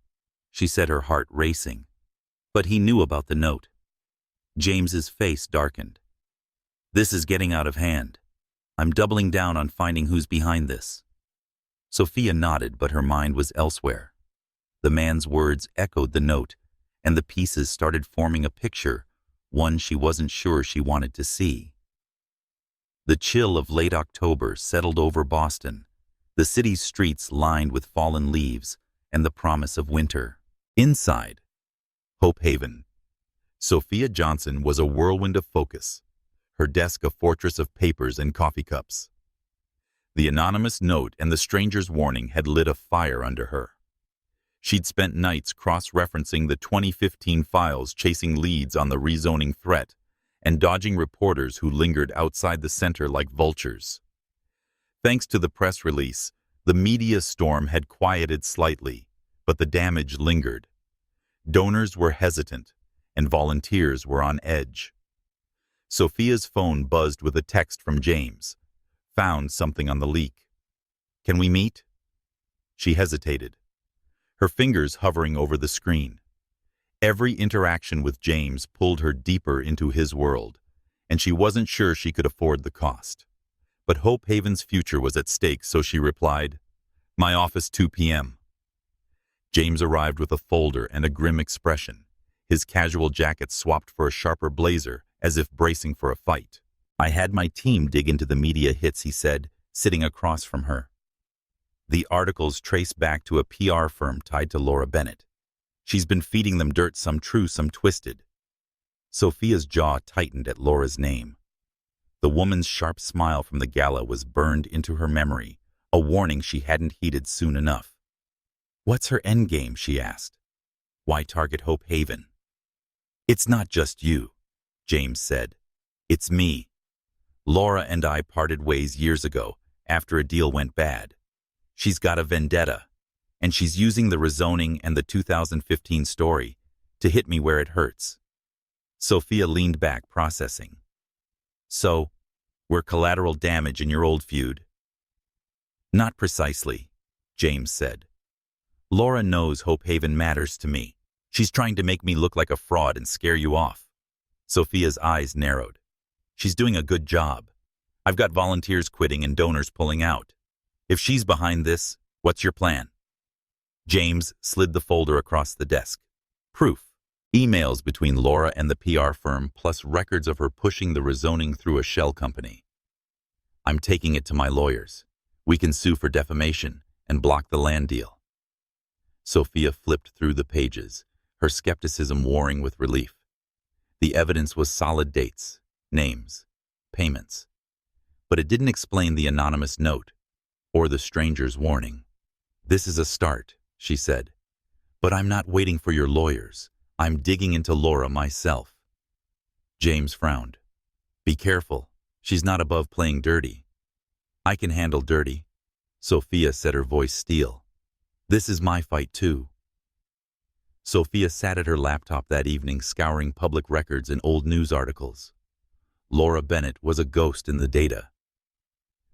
she said, her heart racing. But he knew about the note. James's face darkened. "This is getting out of hand. I'm doubling down on finding who's behind this." Sophia nodded, but her mind was elsewhere. The man's words echoed the note, and the pieces started forming a picture, one she wasn't sure she wanted to see. The chill of late October settled over Boston, the city's streets lined with fallen leaves and the promise of winter. Inside, Hope Haven. Sophia Johnson was a whirlwind of focus, her desk a fortress of papers and coffee cups. The anonymous note and the stranger's warning had lit a fire under her. She'd spent nights cross-referencing the 2015 files, chasing leads on the rezoning threat, and dodging reporters who lingered outside the center like vultures. Thanks to the press release, the media storm had quieted slightly, but the damage lingered. Donors were hesitant, and volunteers were on edge. Sophia's phone buzzed with a text from James. "Found something on the leak. Can we meet?" She hesitated, her fingers hovering over the screen. Every interaction with James pulled her deeper into his world, and she wasn't sure she could afford the cost. But Hope Haven's future was at stake, so she replied, "My office, 2 p.m. James arrived with a folder and a grim expression, his casual jacket swapped for a sharper blazer, as if bracing for a fight. "I had my team dig into the media hits," he said, sitting across from her. "The articles trace back to a PR firm tied to Laura Bennett. She's been feeding them dirt, some true, some twisted." Sophia's jaw tightened at Laura's name. The woman's sharp smile from the gala was burned into her memory, a warning she hadn't heeded soon enough. "What's her endgame?" she asked. "Why target Hope Haven?" "It's not just you," James said. "It's me. Laura and I parted ways years ago, after a deal went bad. She's got a vendetta, and she's using the rezoning and the 2015 story to hit me where it hurts." Sophia leaned back, processing. "So, we're collateral damage in your old feud?" "Not precisely," James said. "Laura knows Hope Haven matters to me. She's trying to make me look like a fraud and scare you off." Sophia's eyes narrowed. "She's doing a good job. I've got volunteers quitting and donors pulling out. If she's behind this, what's your plan?" James slid the folder across the desk. Proof. Emails between Laura and the PR firm, plus records of her pushing the rezoning through a shell company. "I'm taking it to my lawyers. We can sue for defamation and block the land deal." Sophia flipped through the pages, her skepticism warring with relief. The evidence was solid: dates, names, payments. But it didn't explain the anonymous note or the stranger's warning. "This is a start," she said. "But I'm not waiting for your lawyers. I'm digging into Laura myself." James frowned. "Be careful. She's not above playing dirty." I can handle dirty, Sophia said, her voice steel. This is my fight too. Sophia sat at her laptop that evening scouring public records and old news articles. Laura Bennett was a ghost in the data.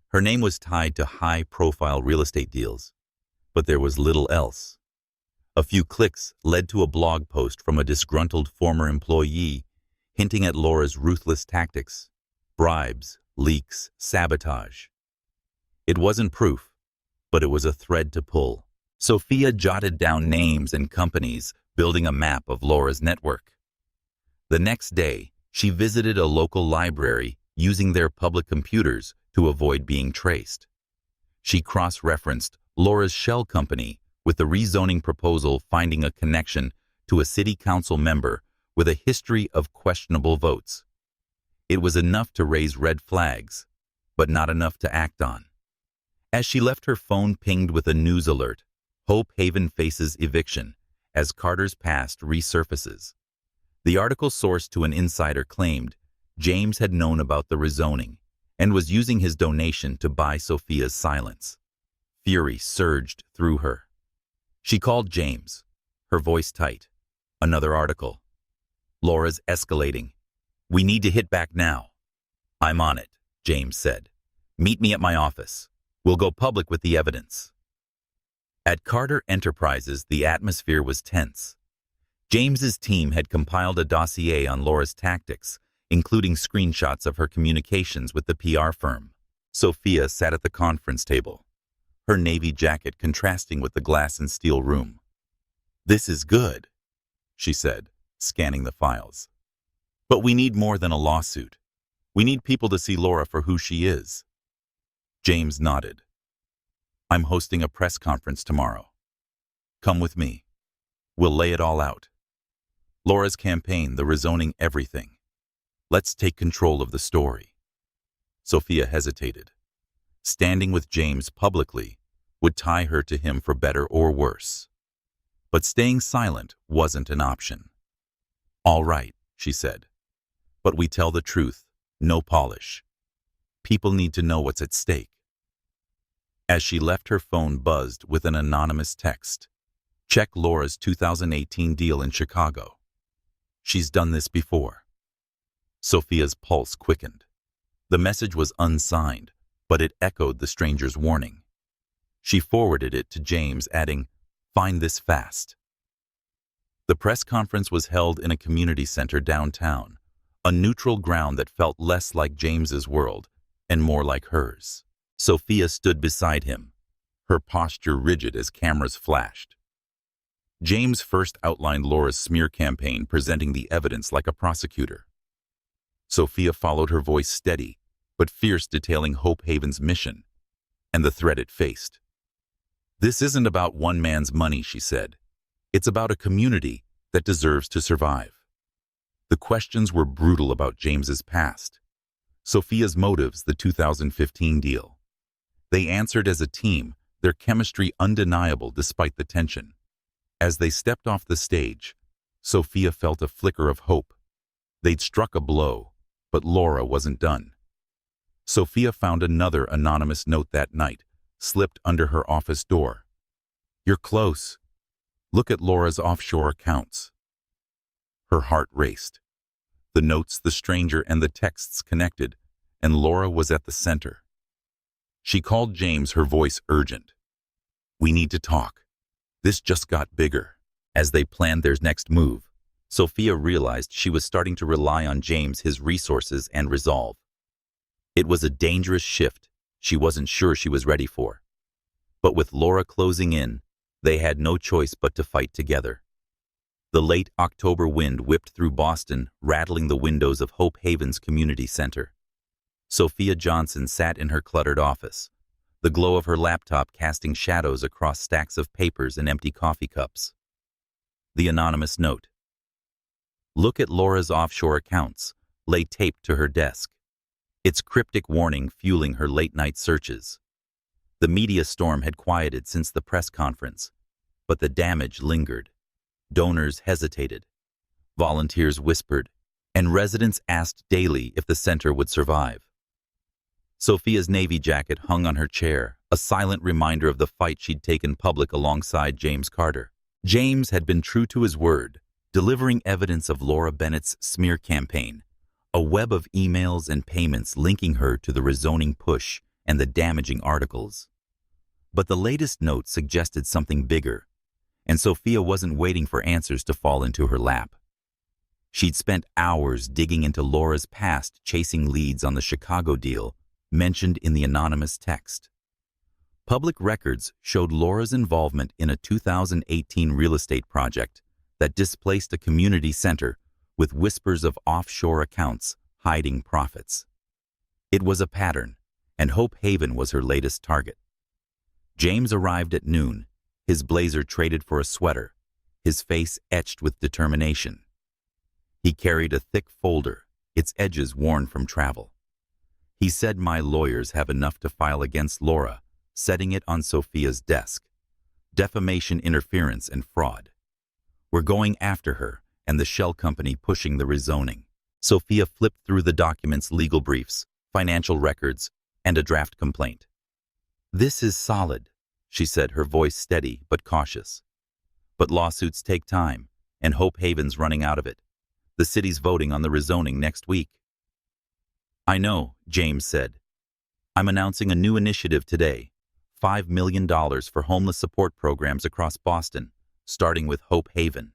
Her name was tied to high-profile real estate deals, but there was little else. A few clicks led to a blog post from a disgruntled former employee hinting at Laura's ruthless tactics, bribes, leaks, sabotage. It wasn't proof, but it was a thread to pull. Sophia jotted down names and companies, building a map of Laura's network. The next day, she visited a local library using their public computers to avoid being traced. She cross-referenced Laura's shell company with the rezoning proposal, finding a connection to a city council member with a history of questionable votes. It was enough to raise red flags, but not enough to act on. As she left, her phone pinged with a news alert. Hope Haven faces eviction as Carter's past resurfaces. The article, sourced to an insider, claimed James had known about the rezoning and was using his donation to buy Sophia's silence. Fury surged through her. She called James, her voice tight. Another article. Laura's escalating. We need to hit back now. I'm on it, James said. Meet me at my office. We'll go public with the evidence. At Carter Enterprises, the atmosphere was tense. James's team had compiled a dossier on Laura's tactics, including screenshots of her communications with the PR firm. Sophia sat at the conference table, her navy jacket contrasting with the glass and steel room. This is good, she said, scanning the files. But we need more than a lawsuit. We need people to see Laura for who she is. James nodded. I'm hosting a press conference tomorrow. Come with me. We'll lay it all out. Laura's campaign, the rezoning, everything. Let's take control of the story. Sophia hesitated. Standing with James publicly would tie her to him for better or worse. But staying silent wasn't an option. All right, she said. But we tell the truth, no polish. People need to know what's at stake. As she left, her phone buzzed with an anonymous text. Check Laura's 2018 deal in Chicago. She's done this before. Sophia's pulse quickened. The message was unsigned, but it echoed the stranger's warning. She forwarded it to James, adding, "Find this fast." The press conference was held in a community center downtown, a neutral ground that felt less like James's world and more like hers. Sophia stood beside him, her posture rigid as cameras flashed. James first outlined Laura's smear campaign, presenting the evidence like a prosecutor. Sophia followed, her voice steady but fierce, detailing Hope Haven's mission and the threat it faced. This isn't about one man's money, she said. It's about a community that deserves to survive. The questions were brutal about James's past, Sophia's motives, the 2015 deal. They answered as a team, their chemistry undeniable despite the tension. As they stepped off the stage, Sophia felt a flicker of hope. They'd struck a blow, but Laura wasn't done. Sophia found another anonymous note that night, slipped under her office door. You're close. Look at Laura's offshore accounts. Her heart raced. The notes, the stranger, and the texts connected, and Laura was at the center. She called James, her voice urgent. We need to talk. This just got bigger. As they planned their next move, Sophia realized she was starting to rely on James, his resources, and resolve. It was a dangerous shift she wasn't sure she was ready for. But with Laura closing in, they had no choice but to fight together. The late October wind whipped through Boston, rattling the windows of Hope Haven's community center. Sophia Johnson sat in her cluttered office, the glow of her laptop casting shadows across stacks of papers and empty coffee cups. The anonymous note. Look at Laura's offshore accounts, lay taped to her desk, its cryptic warning fueling her late-night searches. The media storm had quieted since the press conference, but the damage lingered. Donors hesitated, volunteers whispered, and residents asked daily if the center would survive. Sophia's navy jacket hung on her chair, a silent reminder of the fight she'd taken public alongside James Carter. James had been true to his word, delivering evidence of Laura Bennett's smear campaign, a web of emails and payments linking her to the rezoning push and the damaging articles. But the latest note suggested something bigger, and Sophia wasn't waiting for answers to fall into her lap. She'd spent hours digging into Laura's past, chasing leads on the Chicago deal mentioned in the anonymous text. Public records showed Laura's involvement in a 2018 real estate project that displaced a community center with whispers of offshore accounts hiding profits. It was a pattern, and Hope Haven was her latest target. James arrived at noon, his blazer traded for a sweater, his face etched with determination. He carried a thick folder, its edges worn from travel. He said, "My lawyers have enough to file against Laura," setting it on Sophia's desk. "Defamation, interference, and fraud. We're going after her and the shell company pushing the rezoning." Sophia flipped through the documents, legal briefs, financial records, and a draft complaint. "This is solid," she said, her voice steady but cautious. "But lawsuits take time, and Hope Haven's running out of it. The city's voting on the rezoning next week." "I know," James said. "I'm announcing a new initiative today, $5 million for homeless support programs across Boston, starting with Hope Haven.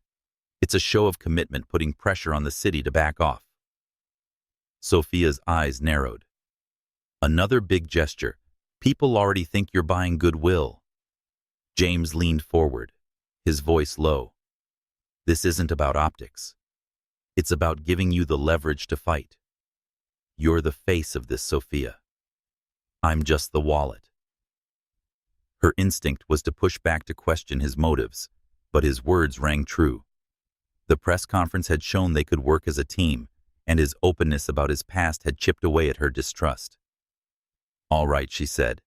It's a show of commitment, putting pressure on the city to back off." Sophia's eyes narrowed. "Another big gesture. People already think you're buying goodwill." James leaned forward, his voice low. "This isn't about optics. It's about giving you the leverage to fight. You're the face of this, Sophia. I'm just the wallet." Her instinct was to push back, to question his motives, but his words rang true. The press conference had shown they could work as a team, and his openness about his past had chipped away at her distrust. "All right," she said,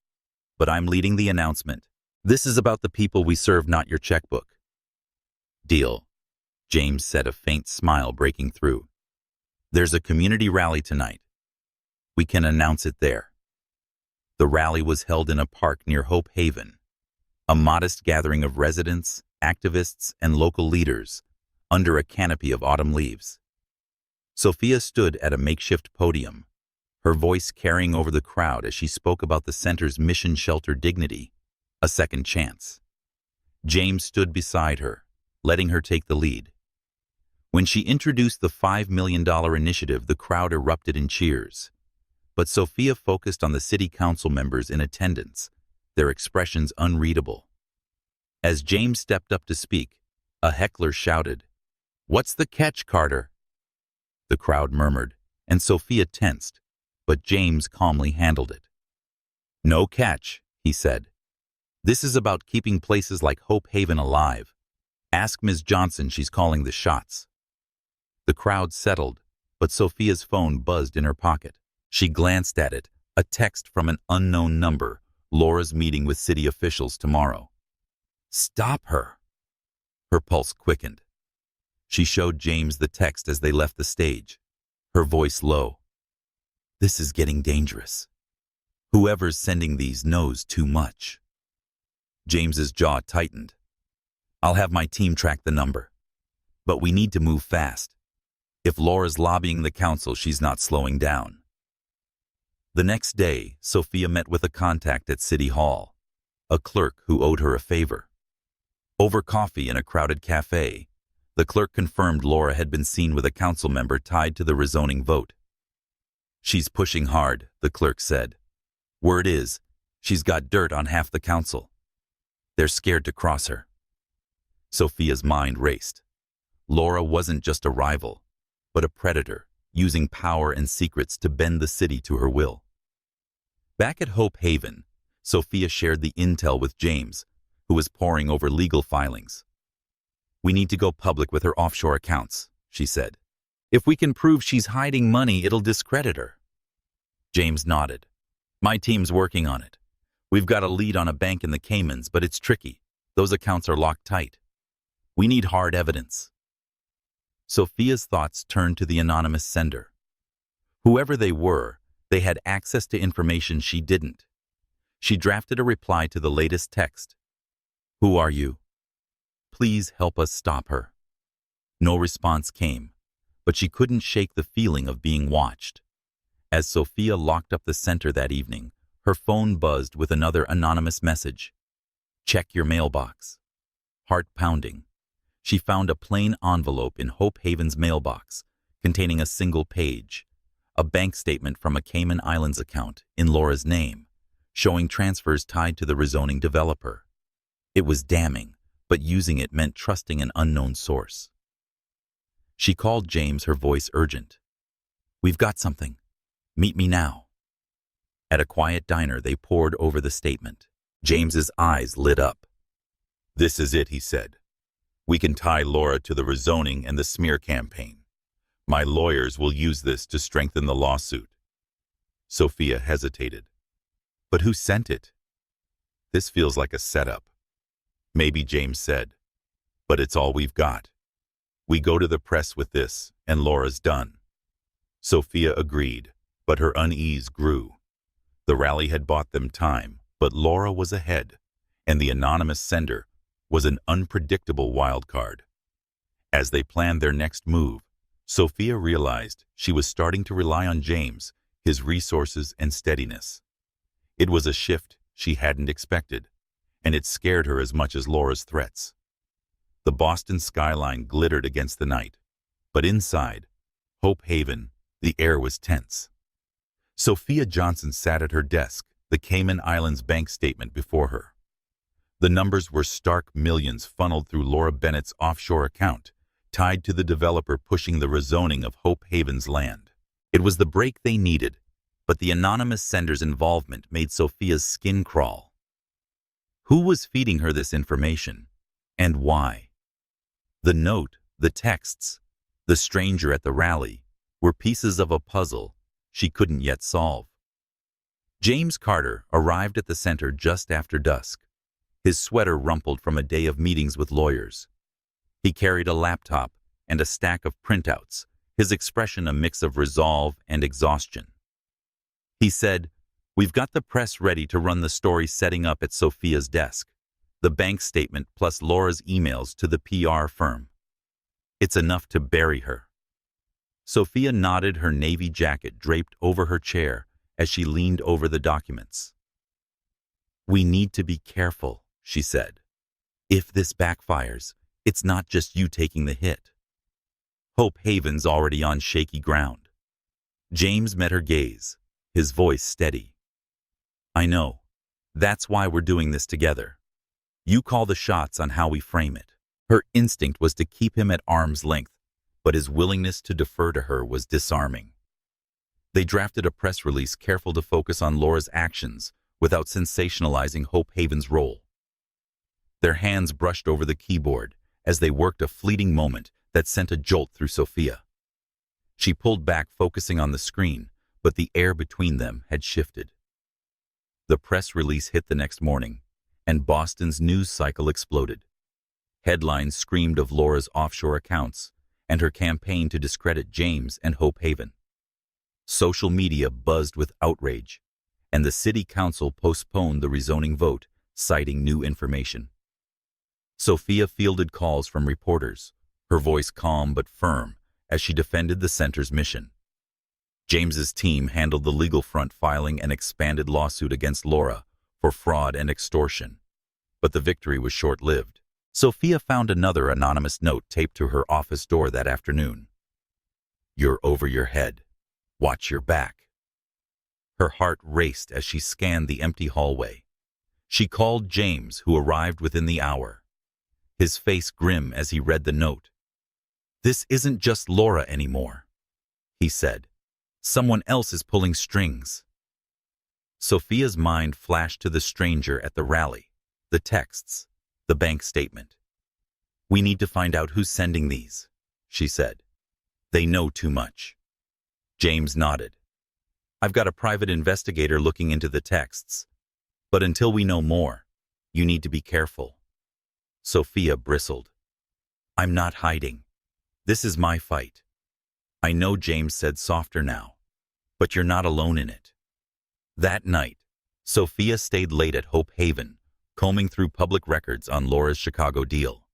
"but I'm leading the announcement. This is about the people we serve, not your checkbook." "Deal," James said, a faint smile breaking through. "There's a community rally tonight. We can announce it there." The rally was held in a park near Hope Haven, a modest gathering of residents, activists, and local leaders under a canopy of autumn leaves. Sophia stood at a makeshift podium, her voice carrying over the crowd as she spoke about the center's mission: shelter, dignity, a second chance. James stood beside her, letting her take the lead. When she introduced the $5 million initiative, the crowd erupted in cheers. But Sophia focused on the city council members in attendance, their expressions unreadable. As James stepped up to speak, a heckler shouted, "What's the catch, Carter?" The crowd murmured, and Sophia tensed, but James calmly handled it. "No catch," he said. "This is about keeping places like Hope Haven alive. Ask Ms. Johnson, she's calling the shots." The crowd settled, but Sophia's phone buzzed in her pocket. She glanced at it, a text from an unknown number: "Laura's meeting with city officials tomorrow." "Stop her!" Her pulse quickened. She showed James the text as they left the stage, her voice low. "This is getting dangerous. Whoever's sending these knows too much." James's jaw tightened. "I'll have my team track the number. But we need to move fast. If Laura's lobbying the council, she's not slowing down." The next day, Sophia met with a contact at City Hall, a clerk who owed her a favor. Over coffee in a crowded cafe, the clerk confirmed Laura had been seen with a council member tied to the rezoning vote. "She's pushing hard," the clerk said. "Word is, she's got dirt on half the council. They're scared to cross her." Sophia's mind raced. Laura wasn't just a rival, but a predator, using power and secrets to bend the city to her will. Back at Hope Haven, Sophia shared the intel with James, who was poring over legal filings. "We need to go public with her offshore accounts," she said. "If we can prove she's hiding money, it'll discredit her." James nodded. "My team's working on it. We've got a lead on a bank in the Caymans, but it's tricky. Those accounts are locked tight. We need hard evidence." Sophia's thoughts turned to the anonymous sender. Whoever they were, They had access to information she didn't. She drafted a reply to the latest text. "Who are you? Please help us stop her." No response came, but she couldn't shake the feeling of being watched. As Sophia locked up the center that evening, her phone buzzed with another anonymous message. "Check your mailbox." Heart pounding, she found a plain envelope in Hope Haven's mailbox, containing a single page, a bank statement from a Cayman Islands account in Laura's name, showing transfers tied to the rezoning developer. It was damning, but using it meant trusting an unknown source. She called James, her voice urgent. "We've got something. Meet me now." At a quiet diner, they pored over the statement. James's eyes lit up. "This is it," he said. "We can tie Laura to the rezoning and the smear campaign. My lawyers will use this to strengthen the lawsuit." Sophia hesitated. "But who sent it?" "This feels like a setup." "Maybe," James said. "But it's all we've got. We go to the press with this, and Laura's done." Sophia agreed, but her unease grew. The rally had bought them time, but Laura was ahead, and the anonymous sender was an unpredictable wild card. As they planned their next move, Sophia realized she was starting to rely on James, his resources and steadiness. It was a shift she hadn't expected, and it scared her as much as Laura's threats. The Boston skyline glittered against the night, but inside Hope Haven, the air was tense. Sophia Johnson sat at her desk, the Cayman Islands bank statement before her. The numbers were stark millions funneled through Laura Bennett's offshore account, tied to the developer pushing the rezoning of Hope Haven's land. It was the break they needed, but the anonymous sender's involvement made Sophia's skin crawl. Who was feeding her this information, and why? The note, the texts, the stranger at the rally, were pieces of a puzzle she couldn't yet solve. James Carter arrived at the center just after dusk, his sweater rumpled from a day of meetings with lawyers. He carried a laptop and a stack of printouts, his expression a mix of resolve and exhaustion. He said, "We've got the press ready to run the story setting up at Sophia's desk, the bank statement plus Laura's emails to the PR firm. It's enough to bury her." Sophia nodded, her navy jacket draped over her chair as she leaned over the documents. "We need to be careful," she said. "If this backfires, it's not just you taking the hit. Hope Haven's already on shaky ground." James met her gaze, his voice steady. "I know. That's why we're doing this together. You call the shots on how we frame it." Her instinct was to keep him at arm's length, but his willingness to defer to her was disarming. They drafted a press release careful to focus on Laura's actions without sensationalizing Hope Haven's role. Their hands brushed over the keyboard as they worked a fleeting moment that sent a jolt through Sophia. She pulled back, focusing on the screen, but the air between them had shifted. The press release hit the next morning, and Boston's news cycle exploded. Headlines screamed of Laura's offshore accounts and her campaign to discredit James and Hope Haven. Social media buzzed with outrage, and the city council postponed the rezoning vote, citing new information. Sophia fielded calls from reporters, her voice calm but firm as she defended the center's mission. James's team handled the legal front, filing an expanded lawsuit against Laura for fraud and extortion. But the victory was short-lived. Sophia found another anonymous note taped to her office door that afternoon. "You're over your head. Watch your back." Her heart raced as she scanned the empty hallway. She called James, who arrived within the hour, his face grim as he read the note. "This isn't just Laura anymore," he said. "Someone else is pulling strings." Sophia's mind flashed to the stranger at the rally, the texts, the bank statement. "We need to find out who's sending these," she said. "They know too much." James nodded. "I've got a private investigator looking into the texts. But until we know more, you need to be careful." Sophia bristled. "I'm not hiding. This is my fight." "I know," James said, softer now. But you're not alone in it. That night, Sophia stayed late at Hope Haven, combing through public records on Laura's Chicago deal.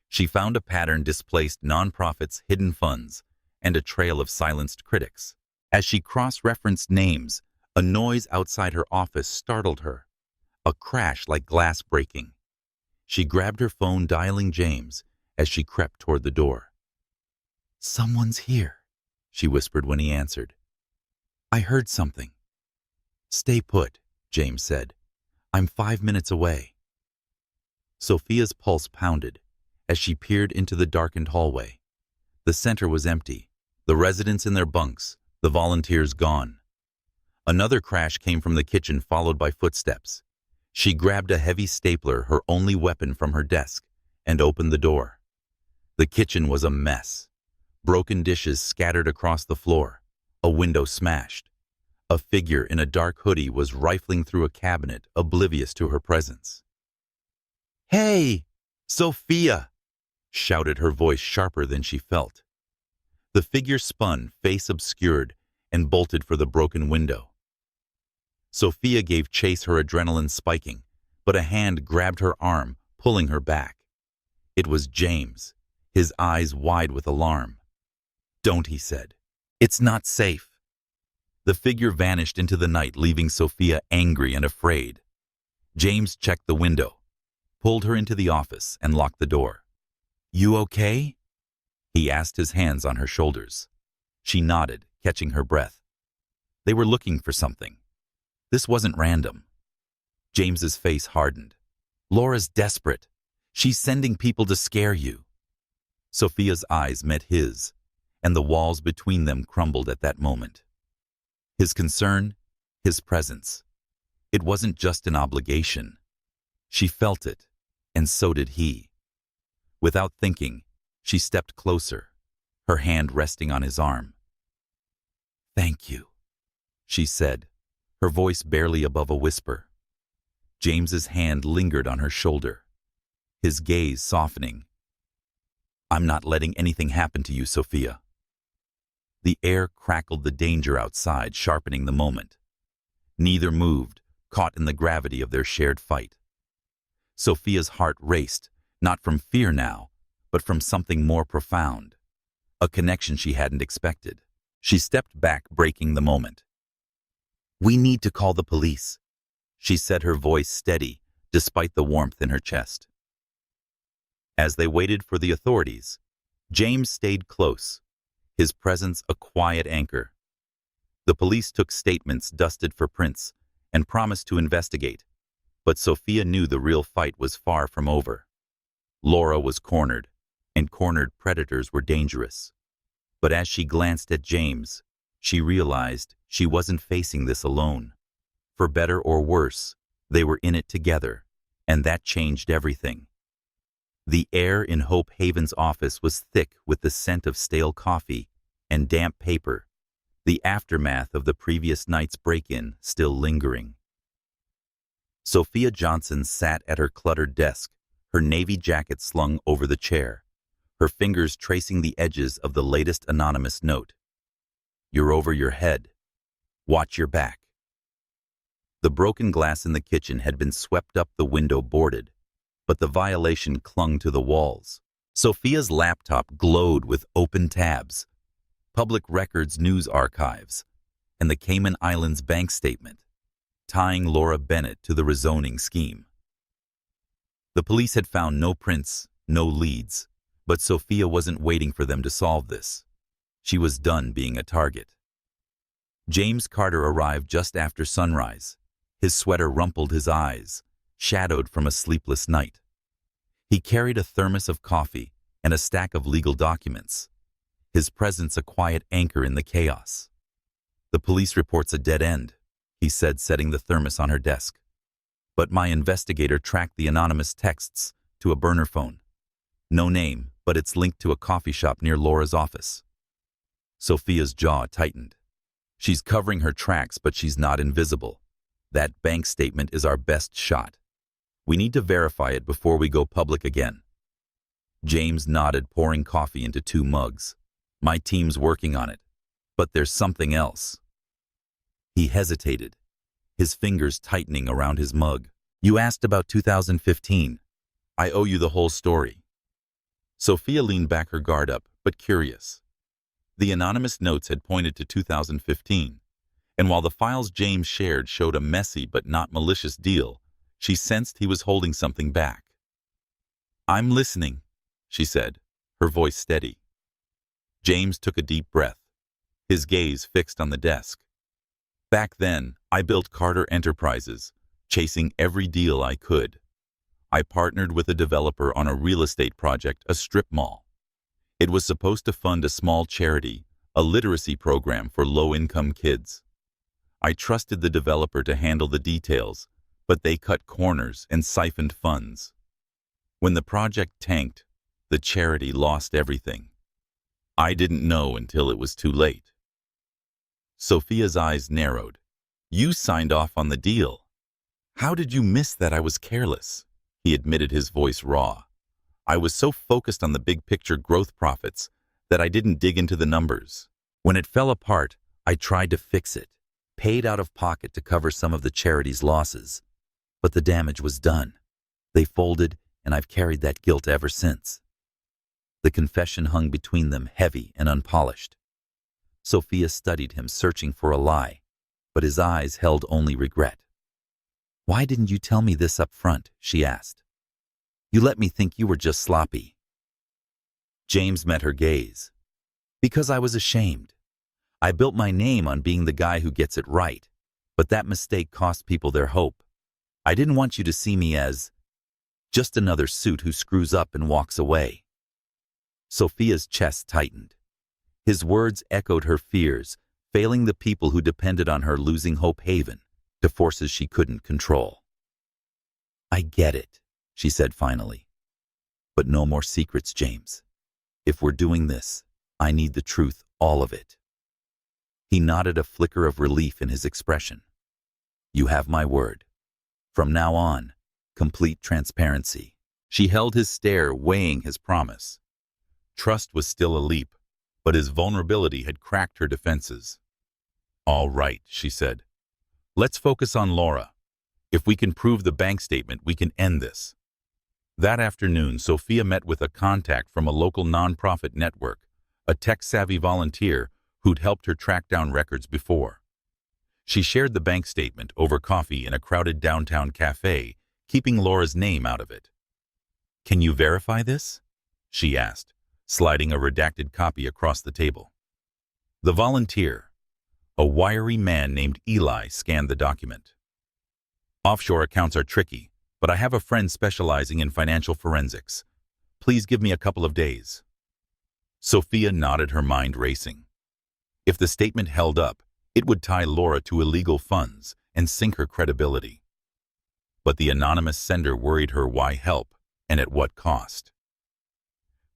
She found a pattern: displaced nonprofits, hidden funds, and a trail of silenced critics. As she cross-referenced names, a noise outside her office startled her, a crash like glass breaking. She grabbed her phone, dialing James as she crept toward the door. "Someone's here," she whispered when he answered. "I heard something." "Stay put," James said. "I'm 5 minutes away." Sophia's pulse pounded as she peered into the darkened hallway. The center was empty, the residents in their bunks, the volunteers gone. Another crash came from the kitchen, followed by footsteps. She grabbed a heavy stapler, her only weapon, from her desk and opened the door. The kitchen was a mess. Broken dishes scattered across the floor, a window smashed. A figure in a dark hoodie was rifling through a cabinet, oblivious to her presence. "Hey, Sophia!" shouted, her voice sharper than she felt. The figure spun, face obscured, and bolted for the broken window. Sophia gave chase, her adrenaline spiking, but a hand grabbed her arm, pulling her back. It was James, his eyes wide with alarm. "Don't," he said. "It's not safe." The figure vanished into the night, leaving Sophia angry and afraid. James checked the window, pulled her into the office, and locked the door. "You okay?" he asked, his hands on her shoulders. She nodded, catching her breath. They were looking for something. This wasn't random. James's face hardened. "Laura's desperate. She's sending people to scare you." Sophia's eyes met his, and the walls between them crumbled at that moment. His concern, his presence. It wasn't just an obligation. She felt it, and so did he. Without thinking, she stepped closer, her hand resting on his arm. "Thank you," she said, her voice barely above a whisper. James's hand lingered on her shoulder, his gaze softening. "I'm not letting anything happen to you, Sophia." The air crackled, the danger outside sharpening the moment. Neither moved, caught in the gravity of their shared fight. Sophia's heart raced, not from fear now, but from something more profound, a connection she hadn't expected. She stepped back, breaking the moment. "We need to call the police," she said, her voice steady despite the warmth in her chest. As they waited for the authorities, James stayed close, his presence a quiet anchor. The police took statements, dusted for prints, and promised to investigate, but Sophia knew the real fight was far from over. Laura was cornered, and cornered predators were dangerous. But as she glanced at James, she realized she wasn't facing this alone. For better or worse, they were in it together, and that changed everything. The air in Hope Haven's office was thick with the scent of stale coffee and damp paper, the aftermath of the previous night's break-in still lingering. Sophia Johnson sat at her cluttered desk, her navy jacket slung over the chair, her fingers tracing the edges of the latest anonymous note. "You're over your head. Watch your back." The broken glass in the kitchen had been swept up, the window boarded, but the violation clung to the walls. Sophia's laptop glowed with open tabs, public records, news archives, and the Cayman Islands bank statement, tying Laura Bennett to the rezoning scheme. The police had found no prints, no leads, but Sophia wasn't waiting for them to solve this. She was done being a target. James Carter arrived just after sunrise. His sweater rumpled, his eyes shadowed from a sleepless night. He carried a thermos of coffee and a stack of legal documents, his presence a quiet anchor in the chaos. "The police report's a dead end," he said, setting the thermos on her desk. "But my investigator tracked the anonymous texts to a burner phone. No name, but it's linked to a coffee shop near Laura's office." Sophia's jaw tightened. She's covering her tracks, but she's not invisible. That bank statement is our best shot. We need to verify it before we go public again. James nodded, pouring coffee into 2 mugs. "My team's working on it. But there's something else." He hesitated, his fingers tightening around his mug. You asked about 2015. I owe you the whole story. Sophia leaned back, her guard up, but curious. The anonymous notes had pointed to 2015, and while the files James shared showed a messy but not malicious deal, she sensed he was holding something back. I'm listening, she said, her voice steady. James took a deep breath, his gaze fixed on the desk. Back then, I built Carter Enterprises, chasing every deal I could. I partnered with a developer on a real estate project, a strip mall. It was supposed to fund a small charity, a literacy program for low-income kids. I trusted the developer to handle the details, but they cut corners and siphoned funds. When the project tanked, the charity lost everything. I didn't know until it was too late. Sophia's eyes narrowed. You signed off on the deal. How did you miss that I was careless? He admitted, his voice raw. I was so focused on the big picture growth profits that I didn't dig into the numbers. When it fell apart, I tried to fix it, paid out of pocket to cover some of the charity's losses. But the damage was done. They folded, and I've carried that guilt ever since. The confession hung between them, heavy and unpolished. Sophia studied him, searching for a lie, but his eyes held only regret. Why didn't you tell me this up front? She asked. You let me think you were just sloppy. James met her gaze. Because I was ashamed. I built my name on being the guy who gets it right, but that mistake cost people their hope. I didn't want you to see me as just another suit who screws up and walks away. Sophia's chest tightened. His words echoed her fears, failing the people who depended on her, losing Hope Haven to forces she couldn't control. I get it, she said finally. But no more secrets, James. If we're doing this, I need the truth, all of it. He nodded, a flicker of relief in his expression. You have my word. From now on, complete transparency. She held his stare, weighing his promise. Trust was still a leap, but his vulnerability had cracked her defenses. All right, she said. Let's focus on Laura. If we can prove the bank statement, we can end this. That afternoon, Sophia met with a contact from a local nonprofit network, a tech-savvy volunteer who'd helped her track down records before. She shared the bank statement over coffee in a crowded downtown cafe, keeping Laura's name out of it. Can you verify this? She asked, sliding a redacted copy across the table. The volunteer, a wiry man named Eli, scanned the document. Offshore accounts are tricky, but I have a friend specializing in financial forensics. Please give me a couple of days. Sophia nodded, her mind racing. If the statement held up, it would tie Laura to illegal funds and sink her credibility. But the anonymous sender worried her. Why help, and at what cost?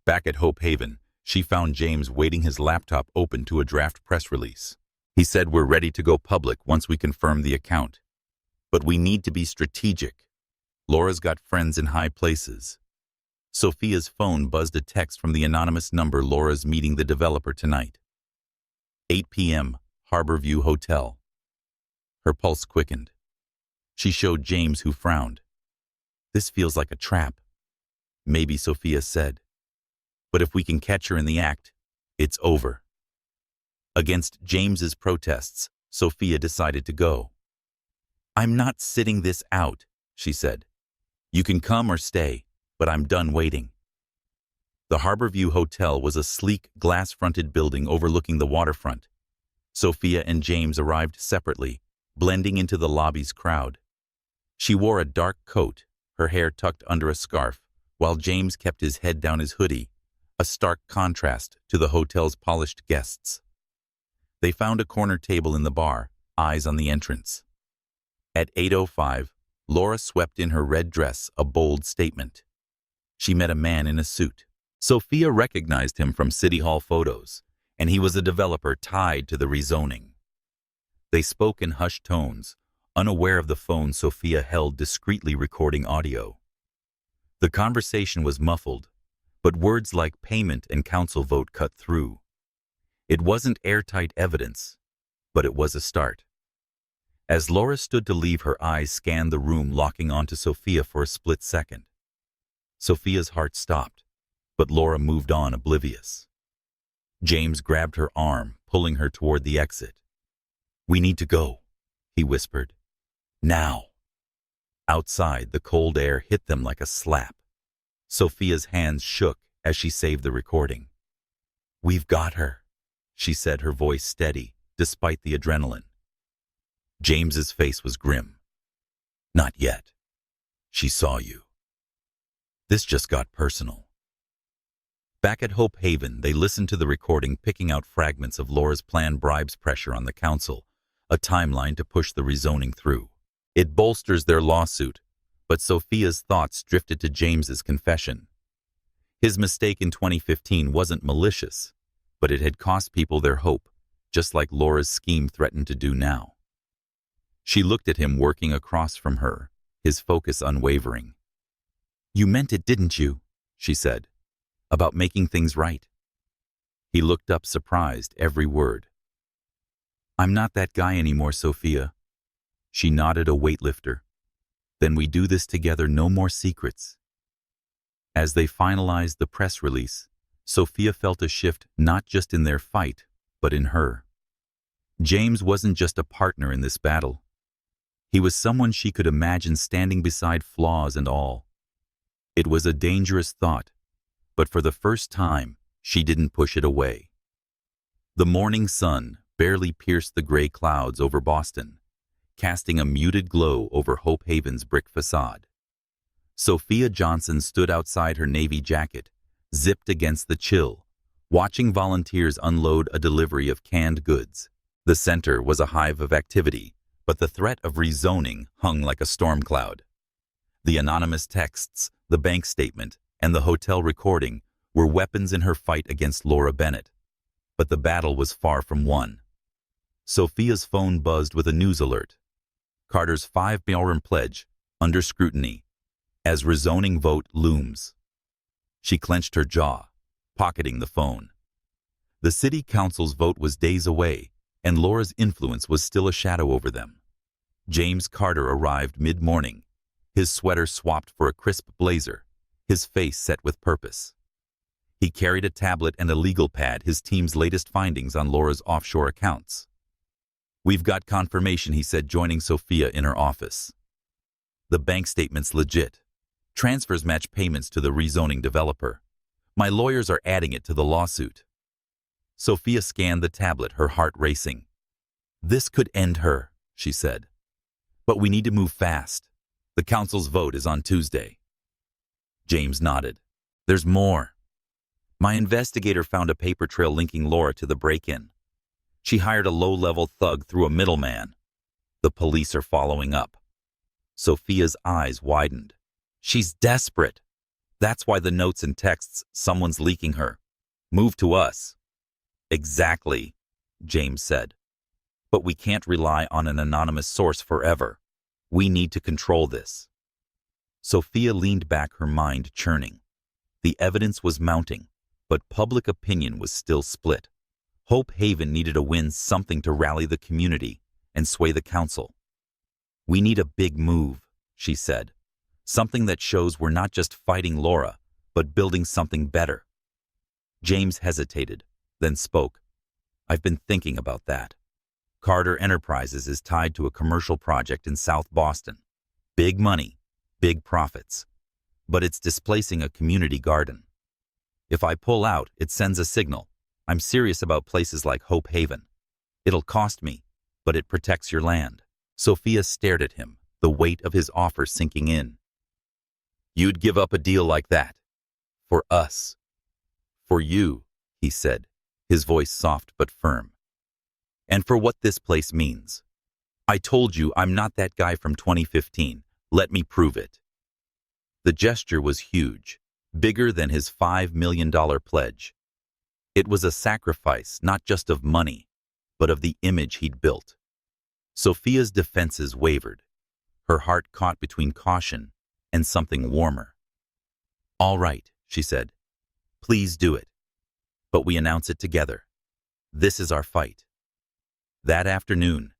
Back at Hope Haven, she found James waiting, his laptop open to a draft press release. He said, we're ready to go public once we confirm the account. But we need to be strategic. Laura's got friends in high places. Sophia's phone buzzed, a text from the anonymous number. Laura's meeting the developer tonight. 8 p.m., Harborview Hotel. Her pulse quickened. She showed James, who frowned. This feels like a trap. Maybe, Sophia said. But if we can catch her in the act, it's over. Against James's protests, Sophia decided to go. I'm not sitting this out, she said. You can come or stay, but I'm done waiting. The Harborview Hotel was a sleek, glass-fronted building overlooking the waterfront. Sophia and James arrived separately, blending into the lobby's crowd. She wore a dark coat, her hair tucked under a scarf, while James kept his head down, his hoodie, a stark contrast to the hotel's polished guests. They found a corner table in the bar, eyes on the entrance. At 8:05, Laura swept in her red dress, a bold statement. She met a man in a suit. Sophia recognized him from City Hall photos, and he was a developer tied to the rezoning. They spoke in hushed tones, unaware of the phone Sophia held discreetly recording audio. The conversation was muffled, but words like payment and council vote cut through. It wasn't airtight evidence, but it was a start. As Laura stood to leave, her eyes scanned the room, locking onto Sophia for a split second. Sophia's heart stopped, but Laura moved on, oblivious. James grabbed her arm, pulling her toward the exit. "We need to go," he whispered. "Now." Outside, the cold air hit them like a slap. Sophia's hands shook as she saved the recording. "We've got her," she said, her voice steady, despite the adrenaline. James's face was grim. "Not yet. She saw you." This just got personal. Back at Hope Haven, they listened to the recording, picking out fragments of Laura's plan, bribes, pressure on the council, a timeline to push the rezoning through. It bolsters their lawsuit, but Sophia's thoughts drifted to James's confession. His mistake in 2015 wasn't malicious, but it had cost people their hope, just like Laura's scheme threatened to do now. She looked at him, working across from her, his focus unwavering. "You meant it, didn't you?" she said. "About making things right." He looked up, surprised, every word. "I'm not that guy anymore, Sophia." She nodded, a weightlifter. "Then we do this together, no more secrets." As they finalized the press release, Sophia felt a shift, not just in their fight, but in her. James wasn't just a partner in this battle. He was someone she could imagine standing beside, flaws and all. It was a dangerous thought, but for the first time, she didn't push it away. The morning sun barely pierced the gray clouds over Boston, casting a muted glow over Hope Haven's brick facade. Sophia Johnson stood outside, her navy jacket zipped against the chill, watching volunteers unload a delivery of canned goods. The center was a hive of activity, but the threat of rezoning hung like a storm cloud. The anonymous texts, the bank statement, and the hotel recording were weapons in her fight against Laura Bennett. But the battle was far from won. Sophia's phone buzzed with a news alert. Carter's $5 million pledge, under scrutiny, as rezoning vote looms. She clenched her jaw, pocketing the phone. The city council's vote was days away, and Laura's influence was still a shadow over them. James Carter arrived mid-morning, his sweater swapped for a crisp blazer, his face set with purpose. He carried a tablet and a legal pad, his team's latest findings on Laura's offshore accounts. "We've got confirmation," he said, joining Sophia in her office. "The bank statement's legit. Transfers match payments to the rezoning developer. My lawyers are adding it to the lawsuit." Sophia scanned the tablet, her heart racing. "This could end her," she said. "But we need to move fast. The council's vote is on Tuesday." James nodded. "There's more. My investigator found a paper trail linking Laura to the break-in. She hired a low-level thug through a middleman. The police are following up." Sophia's eyes widened. "She's desperate. That's why the notes and texts, someone's leaking her. Move to us." "Exactly," James said. "But we can't rely on an anonymous source forever. We need to control this." Sophia leaned back, her mind churning. The evidence was mounting, but public opinion was still split. Hope Haven needed a win, something to rally the community and sway the council. "We need a big move," she said. "Something that shows we're not just fighting Laura, but building something better." James hesitated, then spoke. "I've been thinking about that. Carter Enterprises is tied to a commercial project in South Boston. Big money, big profits. But it's displacing a community garden. If I pull out, it sends a signal. I'm serious about places like Hope Haven. It'll cost me, but it protects your land." Sophia stared at him, the weight of his offer sinking in. "You'd give up a deal like that? For us?" "For you," he said, his voice soft but firm. "And for what this place means. I told you I'm not that guy from 2015. Let me prove it." The gesture was huge, bigger than his $5 million pledge. It was a sacrifice not just of money, but of the image he'd built. Sophia's defenses wavered, her heart caught between caution and something warmer. "All right," she said. "Please do it. But we announce it together. This is our fight." That afternoon,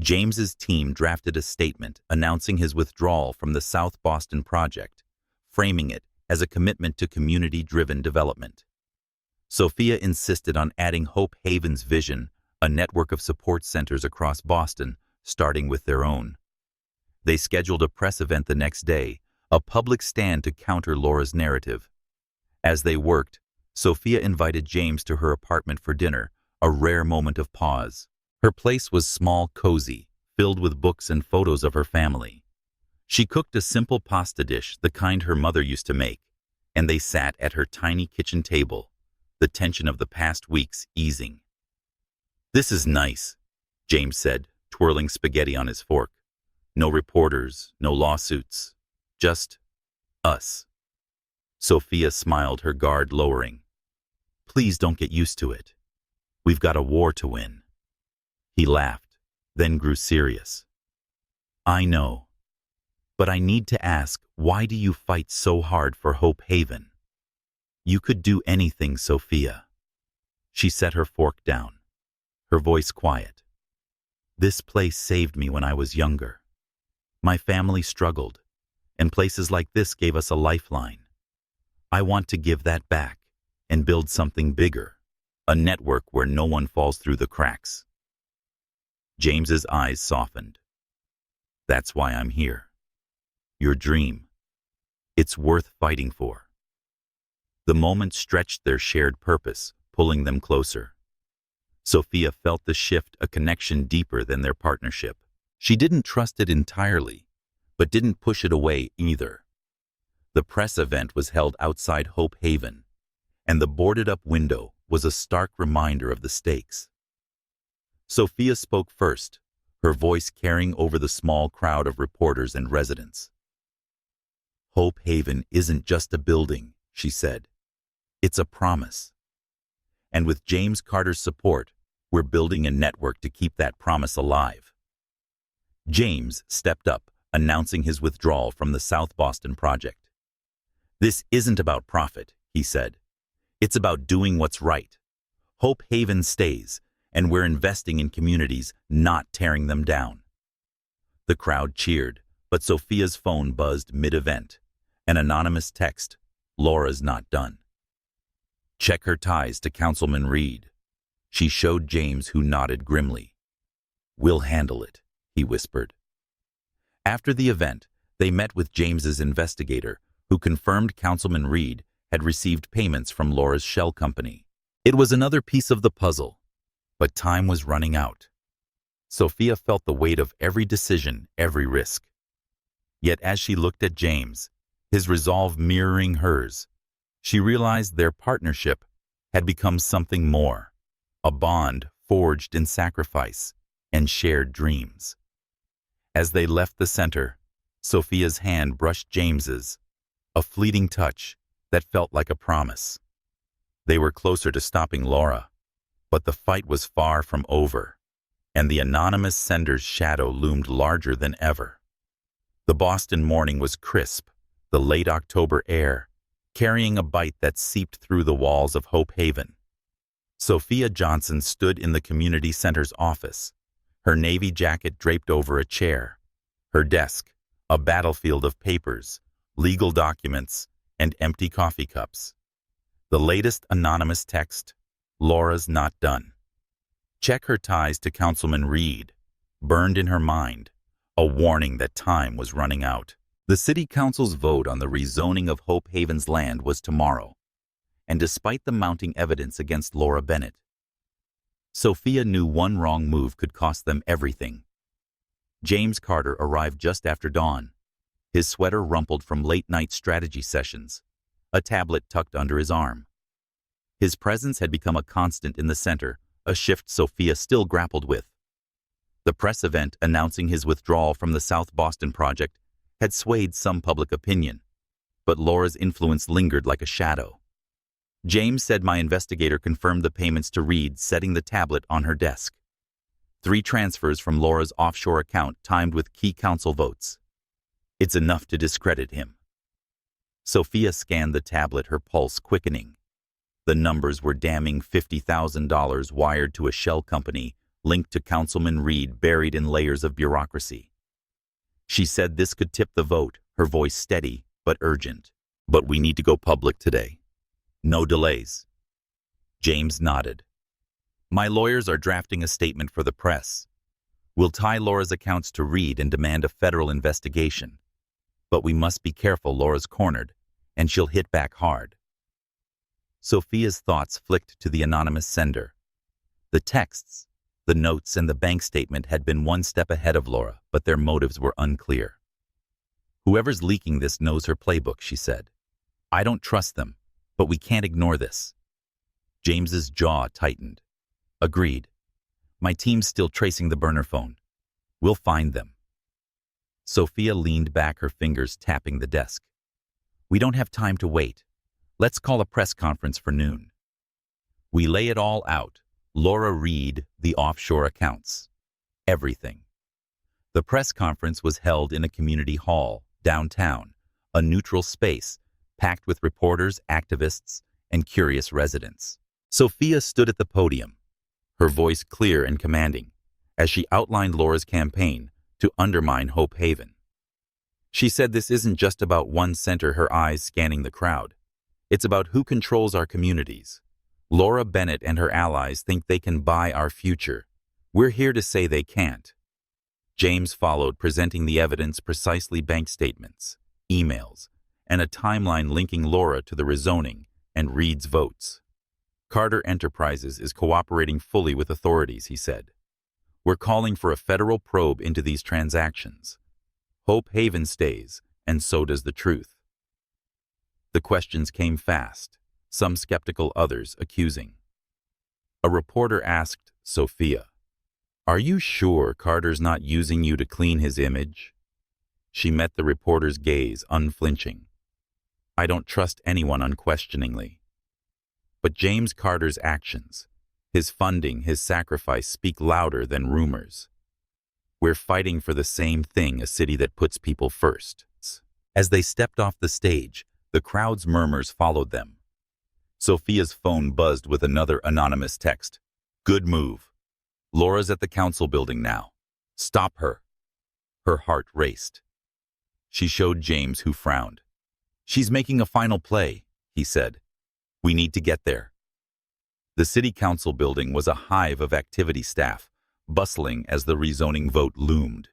James's team drafted a statement announcing his withdrawal from the South Boston project, framing it as a commitment to community-driven development. Sophia insisted on adding Hope Haven's vision, a network of support centers across Boston, starting with their own. They scheduled a press event the next day, a public stand to counter Laura's narrative. As they worked, Sophia invited James to her apartment for dinner, a rare moment of pause. Her place was small, cozy, filled with books and photos of her family. She cooked a simple pasta dish, the kind her mother used to make, and they sat at her tiny kitchen table, the tension of the past weeks easing. "This is nice," James said, twirling spaghetti on his fork. "No reporters, no lawsuits, just us." Sophia smiled, her guard lowering. "Please don't get used to it. We've got a war to win." He laughed, then grew serious. "I know. But I need to ask, why do you fight so hard for Hope Haven? You could do anything, Sophia." She set her fork down, her voice quiet. "This place saved me when I was younger. My family struggled, and places like this gave us a lifeline. I want to give that back and build something bigger, a network where no one falls through the cracks." James's eyes softened. "That's why I'm here. Your dream. It's worth fighting for." The moment stretched their shared purpose, pulling them closer. Sophia felt the shift, a connection deeper than their partnership. She didn't trust it entirely, but didn't push it away either. The press event was held outside Hope Haven, and the boarded-up window was a stark reminder of the stakes. Sophia spoke first, her voice carrying over the small crowd of reporters and residents. "Hope Haven isn't just a building," she said. "It's a promise. And with James Carter's support, we're building a network to keep that promise alive." James stepped up, announcing his withdrawal from the South Boston project. "This isn't about profit," he said. "It's about doing what's right. Hope Haven stays, and we're investing in communities, not tearing them down." The crowd cheered, but Sophia's phone buzzed mid-event. An anonymous text, "Laura's not done. Check her ties to Councilman Reed." She showed James, who nodded grimly. "We'll handle it," he whispered. After the event, they met with James's investigator, who confirmed Councilman Reed had received payments from Laura's shell company. It was another piece of the puzzle, but time was running out. Sophia felt the weight of every decision, every risk. Yet as she looked at James, his resolve mirroring hers, she realized their partnership had become something more, a bond forged in sacrifice and shared dreams. As they left the center, Sophia's hand brushed James's, a fleeting touch that felt like a promise. They were closer to stopping Laura, but the fight was far from over, and the anonymous sender's shadow loomed larger than ever. The Boston morning was crisp, the late October air, carrying a bite that seeped through the walls of Hope Haven. Sophia Johnson stood in the community center's office, her navy jacket draped over a chair, her desk, a battlefield of papers, legal documents, and empty coffee cups. The latest anonymous text, "Laura's not done. Check her ties to Councilman Reed," burned in her mind, a warning that time was running out. The City Council's vote on the rezoning of Hope Haven's land was tomorrow, and despite the mounting evidence against Laura Bennett, Sophia knew one wrong move could cost them everything. James Carter arrived just after dawn, his sweater rumpled from late-night strategy sessions, a tablet tucked under his arm. His presence had become a constant in the center, a shift Sophia still grappled with. The press event announcing his withdrawal from the South Boston project had swayed some public opinion, but Laura's influence lingered like a shadow. James said my investigator confirmed the payments to Reed, setting the tablet on her desk. 3 transfers from Laura's offshore account timed with key council votes. It's enough to discredit him. Sophia scanned the tablet, her pulse quickening. The numbers were damning: $50,000 wired to a shell company, linked to Councilman Reed buried in layers of bureaucracy. She said this could tip the vote, her voice steady but urgent. But we need to go public today. No delays. James nodded. My lawyers are drafting a statement for the press. We'll tie Laura's accounts to Reed and demand a federal investigation. But we must be careful. Laura's cornered, and she'll hit back hard. Sophia's thoughts flicked to the anonymous sender. The texts, the notes, and the bank statement had been one step ahead of Laura, but their motives were unclear. Whoever's leaking this knows her playbook, she said. I don't trust them, but we can't ignore this. James's jaw tightened. Agreed. My team's still tracing the burner phone. We'll find them. Sophia leaned back, her fingers tapping the desk. We don't have time to wait. Let's call a press conference for noon. We lay it all out. Laura Reed, the offshore accounts. Everything. The press conference was held in a community hall, downtown, a neutral space, packed with reporters, activists, and curious residents. Sophia stood at the podium, her voice clear and commanding, as she outlined Laura's campaign to undermine Hope Haven. She said this isn't just about one center, her eyes scanning the crowd. It's about who controls our communities. Laura Bennett and her allies think they can buy our future. We're here to say they can't. James followed, presenting the evidence, precisely bank statements, emails, and a timeline linking Laura to the rezoning and Reed's votes. Carter Enterprises is cooperating fully with authorities, he said. We're calling for a federal probe into these transactions. Hope Haven stays, and so does the truth. The questions came fast, some skeptical, others accusing. A reporter asked Sophia, Are you sure Carter's not using you to clean his image? She met the reporter's gaze, unflinching. I don't trust anyone unquestioningly. But James Carter's actions, his funding, his sacrifice speak louder than rumors. We're fighting for the same thing, a city that puts people first. As they stepped off the stage, the crowd's murmurs followed them. Sophia's phone buzzed with another anonymous text. Good move. Laura's at the council building now. Stop her. Her heart raced. She showed James, who frowned. She's making a final play, he said. We need to get there. The city council building was a hive of activity staff, bustling as the rezoning vote loomed.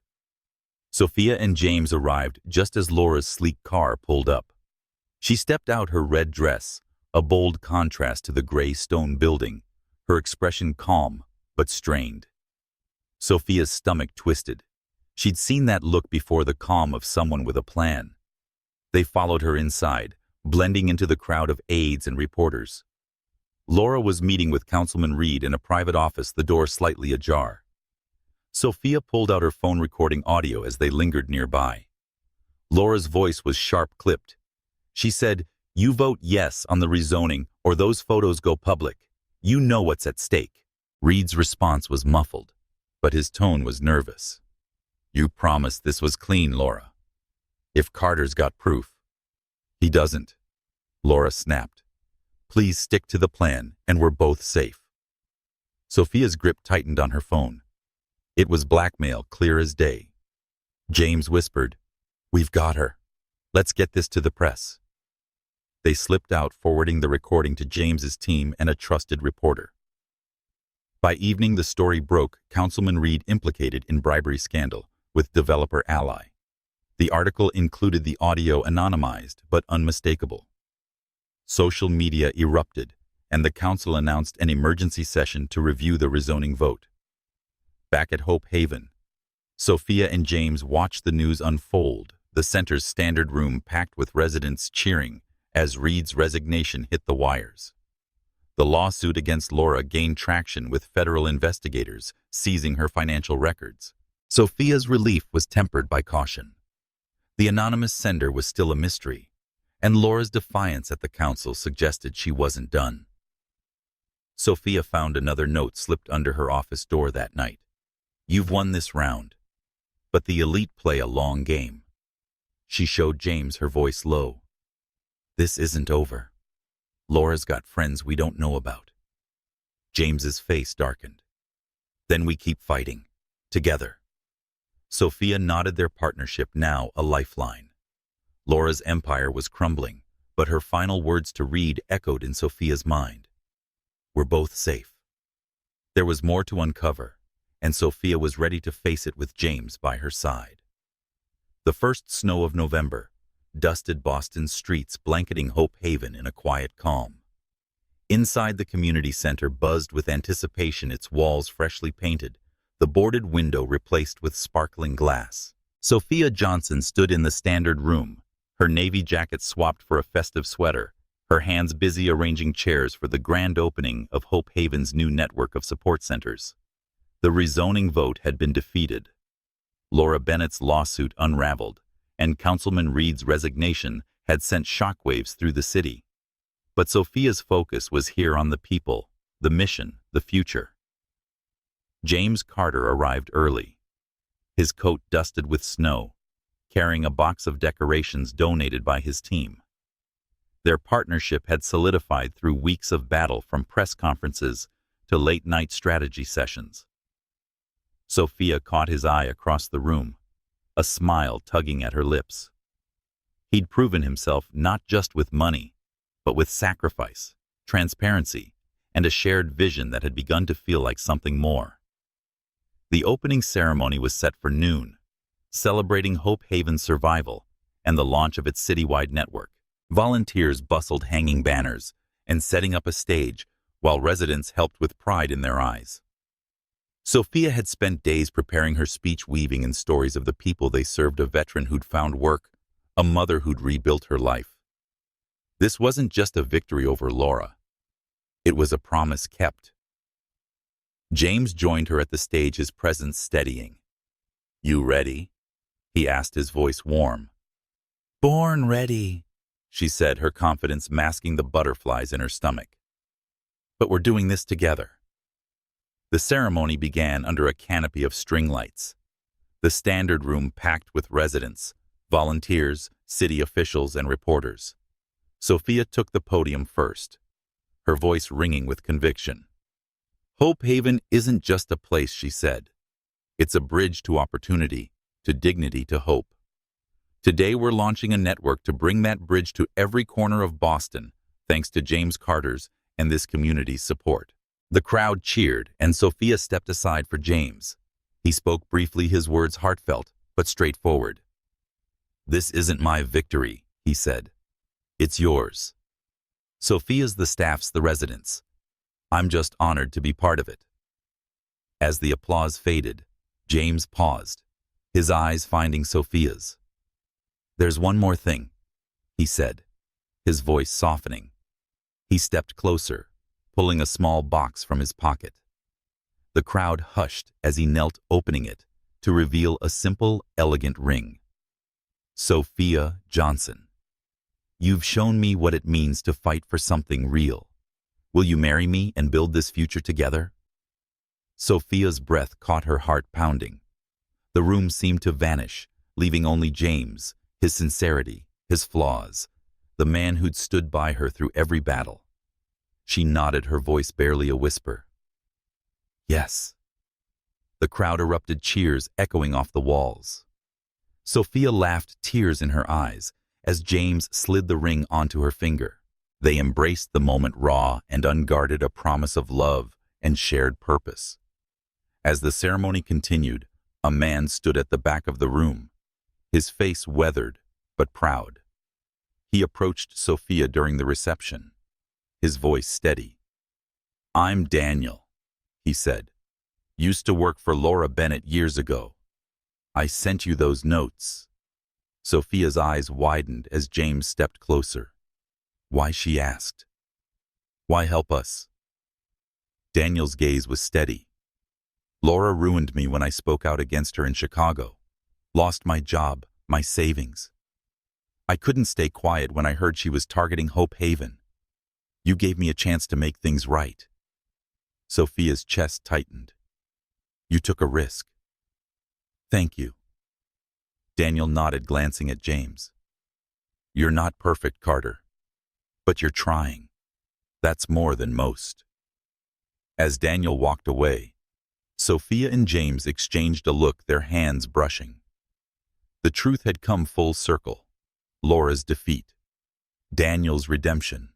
Sophia and James arrived just as Laura's sleek car pulled up. She stepped out, her red dress, a bold contrast to the gray stone building, her expression calm but strained. Sophia's stomach twisted. She'd seen that look before, the calm of someone with a plan. They followed her inside, blending into the crowd of aides and reporters. Laura was meeting with Councilman Reed in a private office, the door slightly ajar. Sophia pulled out her phone, recording audio as they lingered nearby. Laura's voice was sharp-clipped. She said, You vote yes on the rezoning, or those photos go public. You know what's at stake. Reed's response was muffled, but his tone was nervous. You promised this was clean, Laura. If Carter's got proof. He doesn't, Laura snapped. Please stick to the plan, and we're both safe. Sophia's grip tightened on her phone. It was blackmail, clear as day. James whispered, We've got her. Let's get this to the press. They slipped out, forwarding the recording to James's team and a trusted reporter. By evening, the story broke. Councilman Reed implicated in bribery scandal with developer ally. The article included the audio, anonymized but unmistakable. Social media erupted, and the council announced an emergency session to review the rezoning vote. Back at Hope Haven, Sophia and James watched the news unfold, the center's standard room packed with residents cheering as Reed's resignation hit the wires. The lawsuit against Laura gained traction, with federal investigators seizing her financial records. Sophia's relief was tempered by caution. The anonymous sender was still a mystery, and Laura's defiance at the council suggested she wasn't done. Sophia found another note slipped under her office door that night. You've won this round, but the elite play a long game. She showed James, her voice low. This isn't over. Laura's got friends we don't know about. James's face darkened. Then we keep fighting. Together. Sophia nodded, their partnership now a lifeline. Laura's empire was crumbling, but her final words to Reed echoed in Sophia's mind. We're both safe. There was more to uncover, and Sophia was ready to face it with James by her side. The first snow of November dusted Boston's streets, blanketing Hope Haven in a quiet calm. Inside, the community center buzzed with anticipation, its walls freshly painted, the boarded window replaced with sparkling glass. Sophia Johnson stood in the standard room, her navy jacket swapped for a festive sweater, her hands busy arranging chairs for the grand opening of Hope Haven's new network of support centers. The rezoning vote had been defeated. Laura Bennett's lawsuit unraveled, and Councilman Reed's resignation had sent shockwaves through the city. But Sophia's focus was here on the people, the mission, the future. James Carter arrived early, his coat dusted with snow, carrying a box of decorations donated by his team. Their partnership had solidified through weeks of battle, from press conferences to late-night strategy sessions. Sophia caught his eye across the room, a smile tugging at her lips. He'd proven himself not just with money, but with sacrifice, transparency, and a shared vision that had begun to feel like something more. The opening ceremony was set for noon, celebrating Hope Haven's survival and the launch of its citywide network. Volunteers bustled, hanging banners and setting up a stage, while residents helped with pride in their eyes. Sophia had spent days preparing her speech, weaving in stories of the people they served, a veteran who'd found work, a mother who'd rebuilt her life. This wasn't just a victory over Laura. It was a promise kept. James joined her at the stage, his presence steadying. "You ready?" he asked, his voice warm. "Born ready," she said, her confidence masking the butterflies in her stomach. "But we're doing this together." The ceremony began under a canopy of string lights. The standard room packed with residents, volunteers, city officials, and reporters. Sophia took the podium first, her voice ringing with conviction. "Hope Haven isn't just a place," she said. "It's a bridge to opportunity, to dignity, to hope. Today we're launching a network to bring that bridge to every corner of Boston, thanks to James Carter's and this community's support." The crowd cheered, and Sophia stepped aside for James. He spoke briefly, his words heartfelt but straightforward. "This isn't my victory," he said. "It's yours." Sophia's the staff's, the residents'. I'm just honored to be part of it." As the applause faded, James paused, his eyes finding Sophia's. "There's one more thing," he said, his voice softening. He stepped closer, pulling a small box from his pocket. The crowd hushed as he knelt, opening it to reveal a simple, elegant ring. "Sophia Johnson, you've shown me what it means to fight for something real. Will you marry me and build this future together?" Sophia's breath caught her heart pounding. The room seemed to vanish, leaving only James, his sincerity, his flaws, the man who'd stood by her through every battle. She nodded, her voice barely a whisper. "Yes." The crowd erupted, cheers echoing off the walls. Sophia laughed, tears in her eyes, as James slid the ring onto her finger. They embraced the moment, raw and unguarded, a promise of love and shared purpose. As the ceremony continued, a man stood at the back of the room, his face weathered but proud. He approached Sophia during the reception, his voice steady. "I'm Daniel," he said. "Used to work for Laura Bennett years ago. I sent you those notes." Sophia's eyes widened as James stepped closer. "Why?" she asked. "Why help us?" Daniel's gaze was steady. "Laura ruined me when I spoke out against her in Chicago. Lost my job, my savings. I couldn't stay quiet when I heard she was targeting Hope Haven. You gave me a chance to make things right." Sophia's chest tightened. "You took a risk." "Thank you." Daniel nodded, glancing at James. "You're not perfect, Carter, but you're trying. That's more than most." As Daniel walked away, Sophia and James exchanged a look, their hands brushing. The truth had come full circle. Laura's defeat. Daniel's redemption.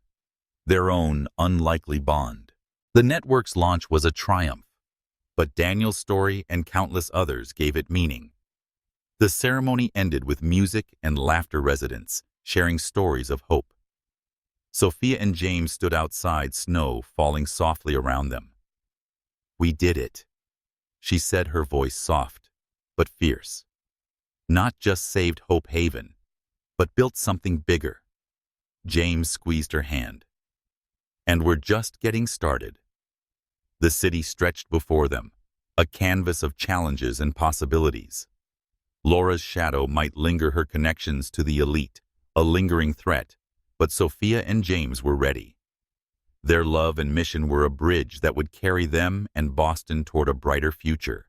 Their own unlikely bond. The network's launch was a triumph, but Daniel's story and countless others gave it meaning. The ceremony ended with music and laughter, residents sharing stories of hope. Sophia and James stood outside, snow falling softly around them. "We did it," she said, her voice soft but fierce. "Not just saved Hope Haven, but built something bigger." James squeezed her hand. "And we're just getting started." The city stretched before them, a canvas of challenges and possibilities. Laura's shadow might linger, her connections to the elite, a lingering threat, but Sophia and James were ready. Their love and mission were a bridge that would carry them and Boston toward a brighter future.